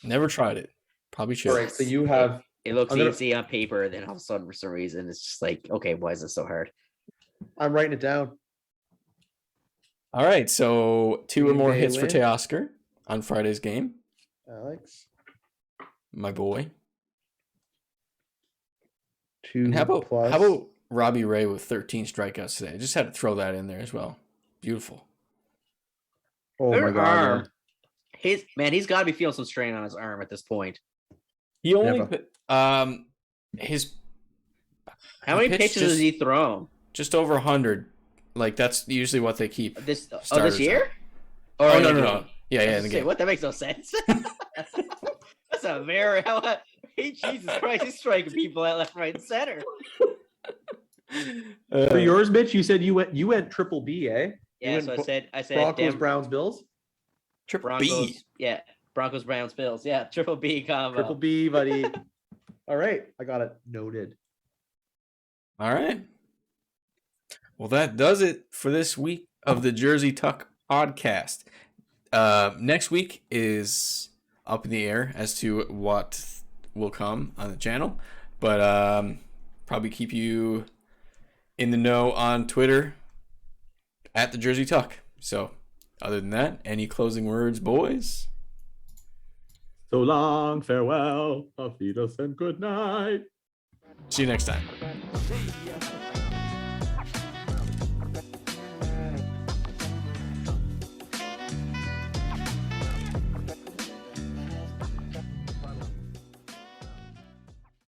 Never tried it. Probably should. All right, so you have. It looks easy on paper, and then all of a sudden, for some reason, it's just like, okay, why is this so hard? I'm writing it down. All right, so 2 or more hits for Teoscar on Friday's game. Alex, my boy. 2 and how about plus. Robbie Ray with 13 strikeouts today? I just had to throw that in there as well. Beautiful. Oh my God! He's got to be feeling some strain on his arm at this point. He only his. How many pitches has he thrown? Just over 100. Like that's usually what they keep. This year? Oh no. Yeah, in the game. What? That makes no sense. That's a very Jesus Christ! He's striking people out left, right, and center. For yours, Mitch, you said you went triple B, eh? Yeah, so I said Broncos, Browns, Bills. Triple B. Yeah, Broncos, Browns, Bills. Yeah, triple B combo. Triple B, buddy. All right, I got it noted. All right. Well, that does it for this week of the Jersey Tuck podcast. Next week is up in the air as to what will come on the channel, but probably keep you in the know on Twitter at the Jersey Tuck. So other than that, any closing words, boys? So long, farewell, auf Wiedersehen, good night. See you next time.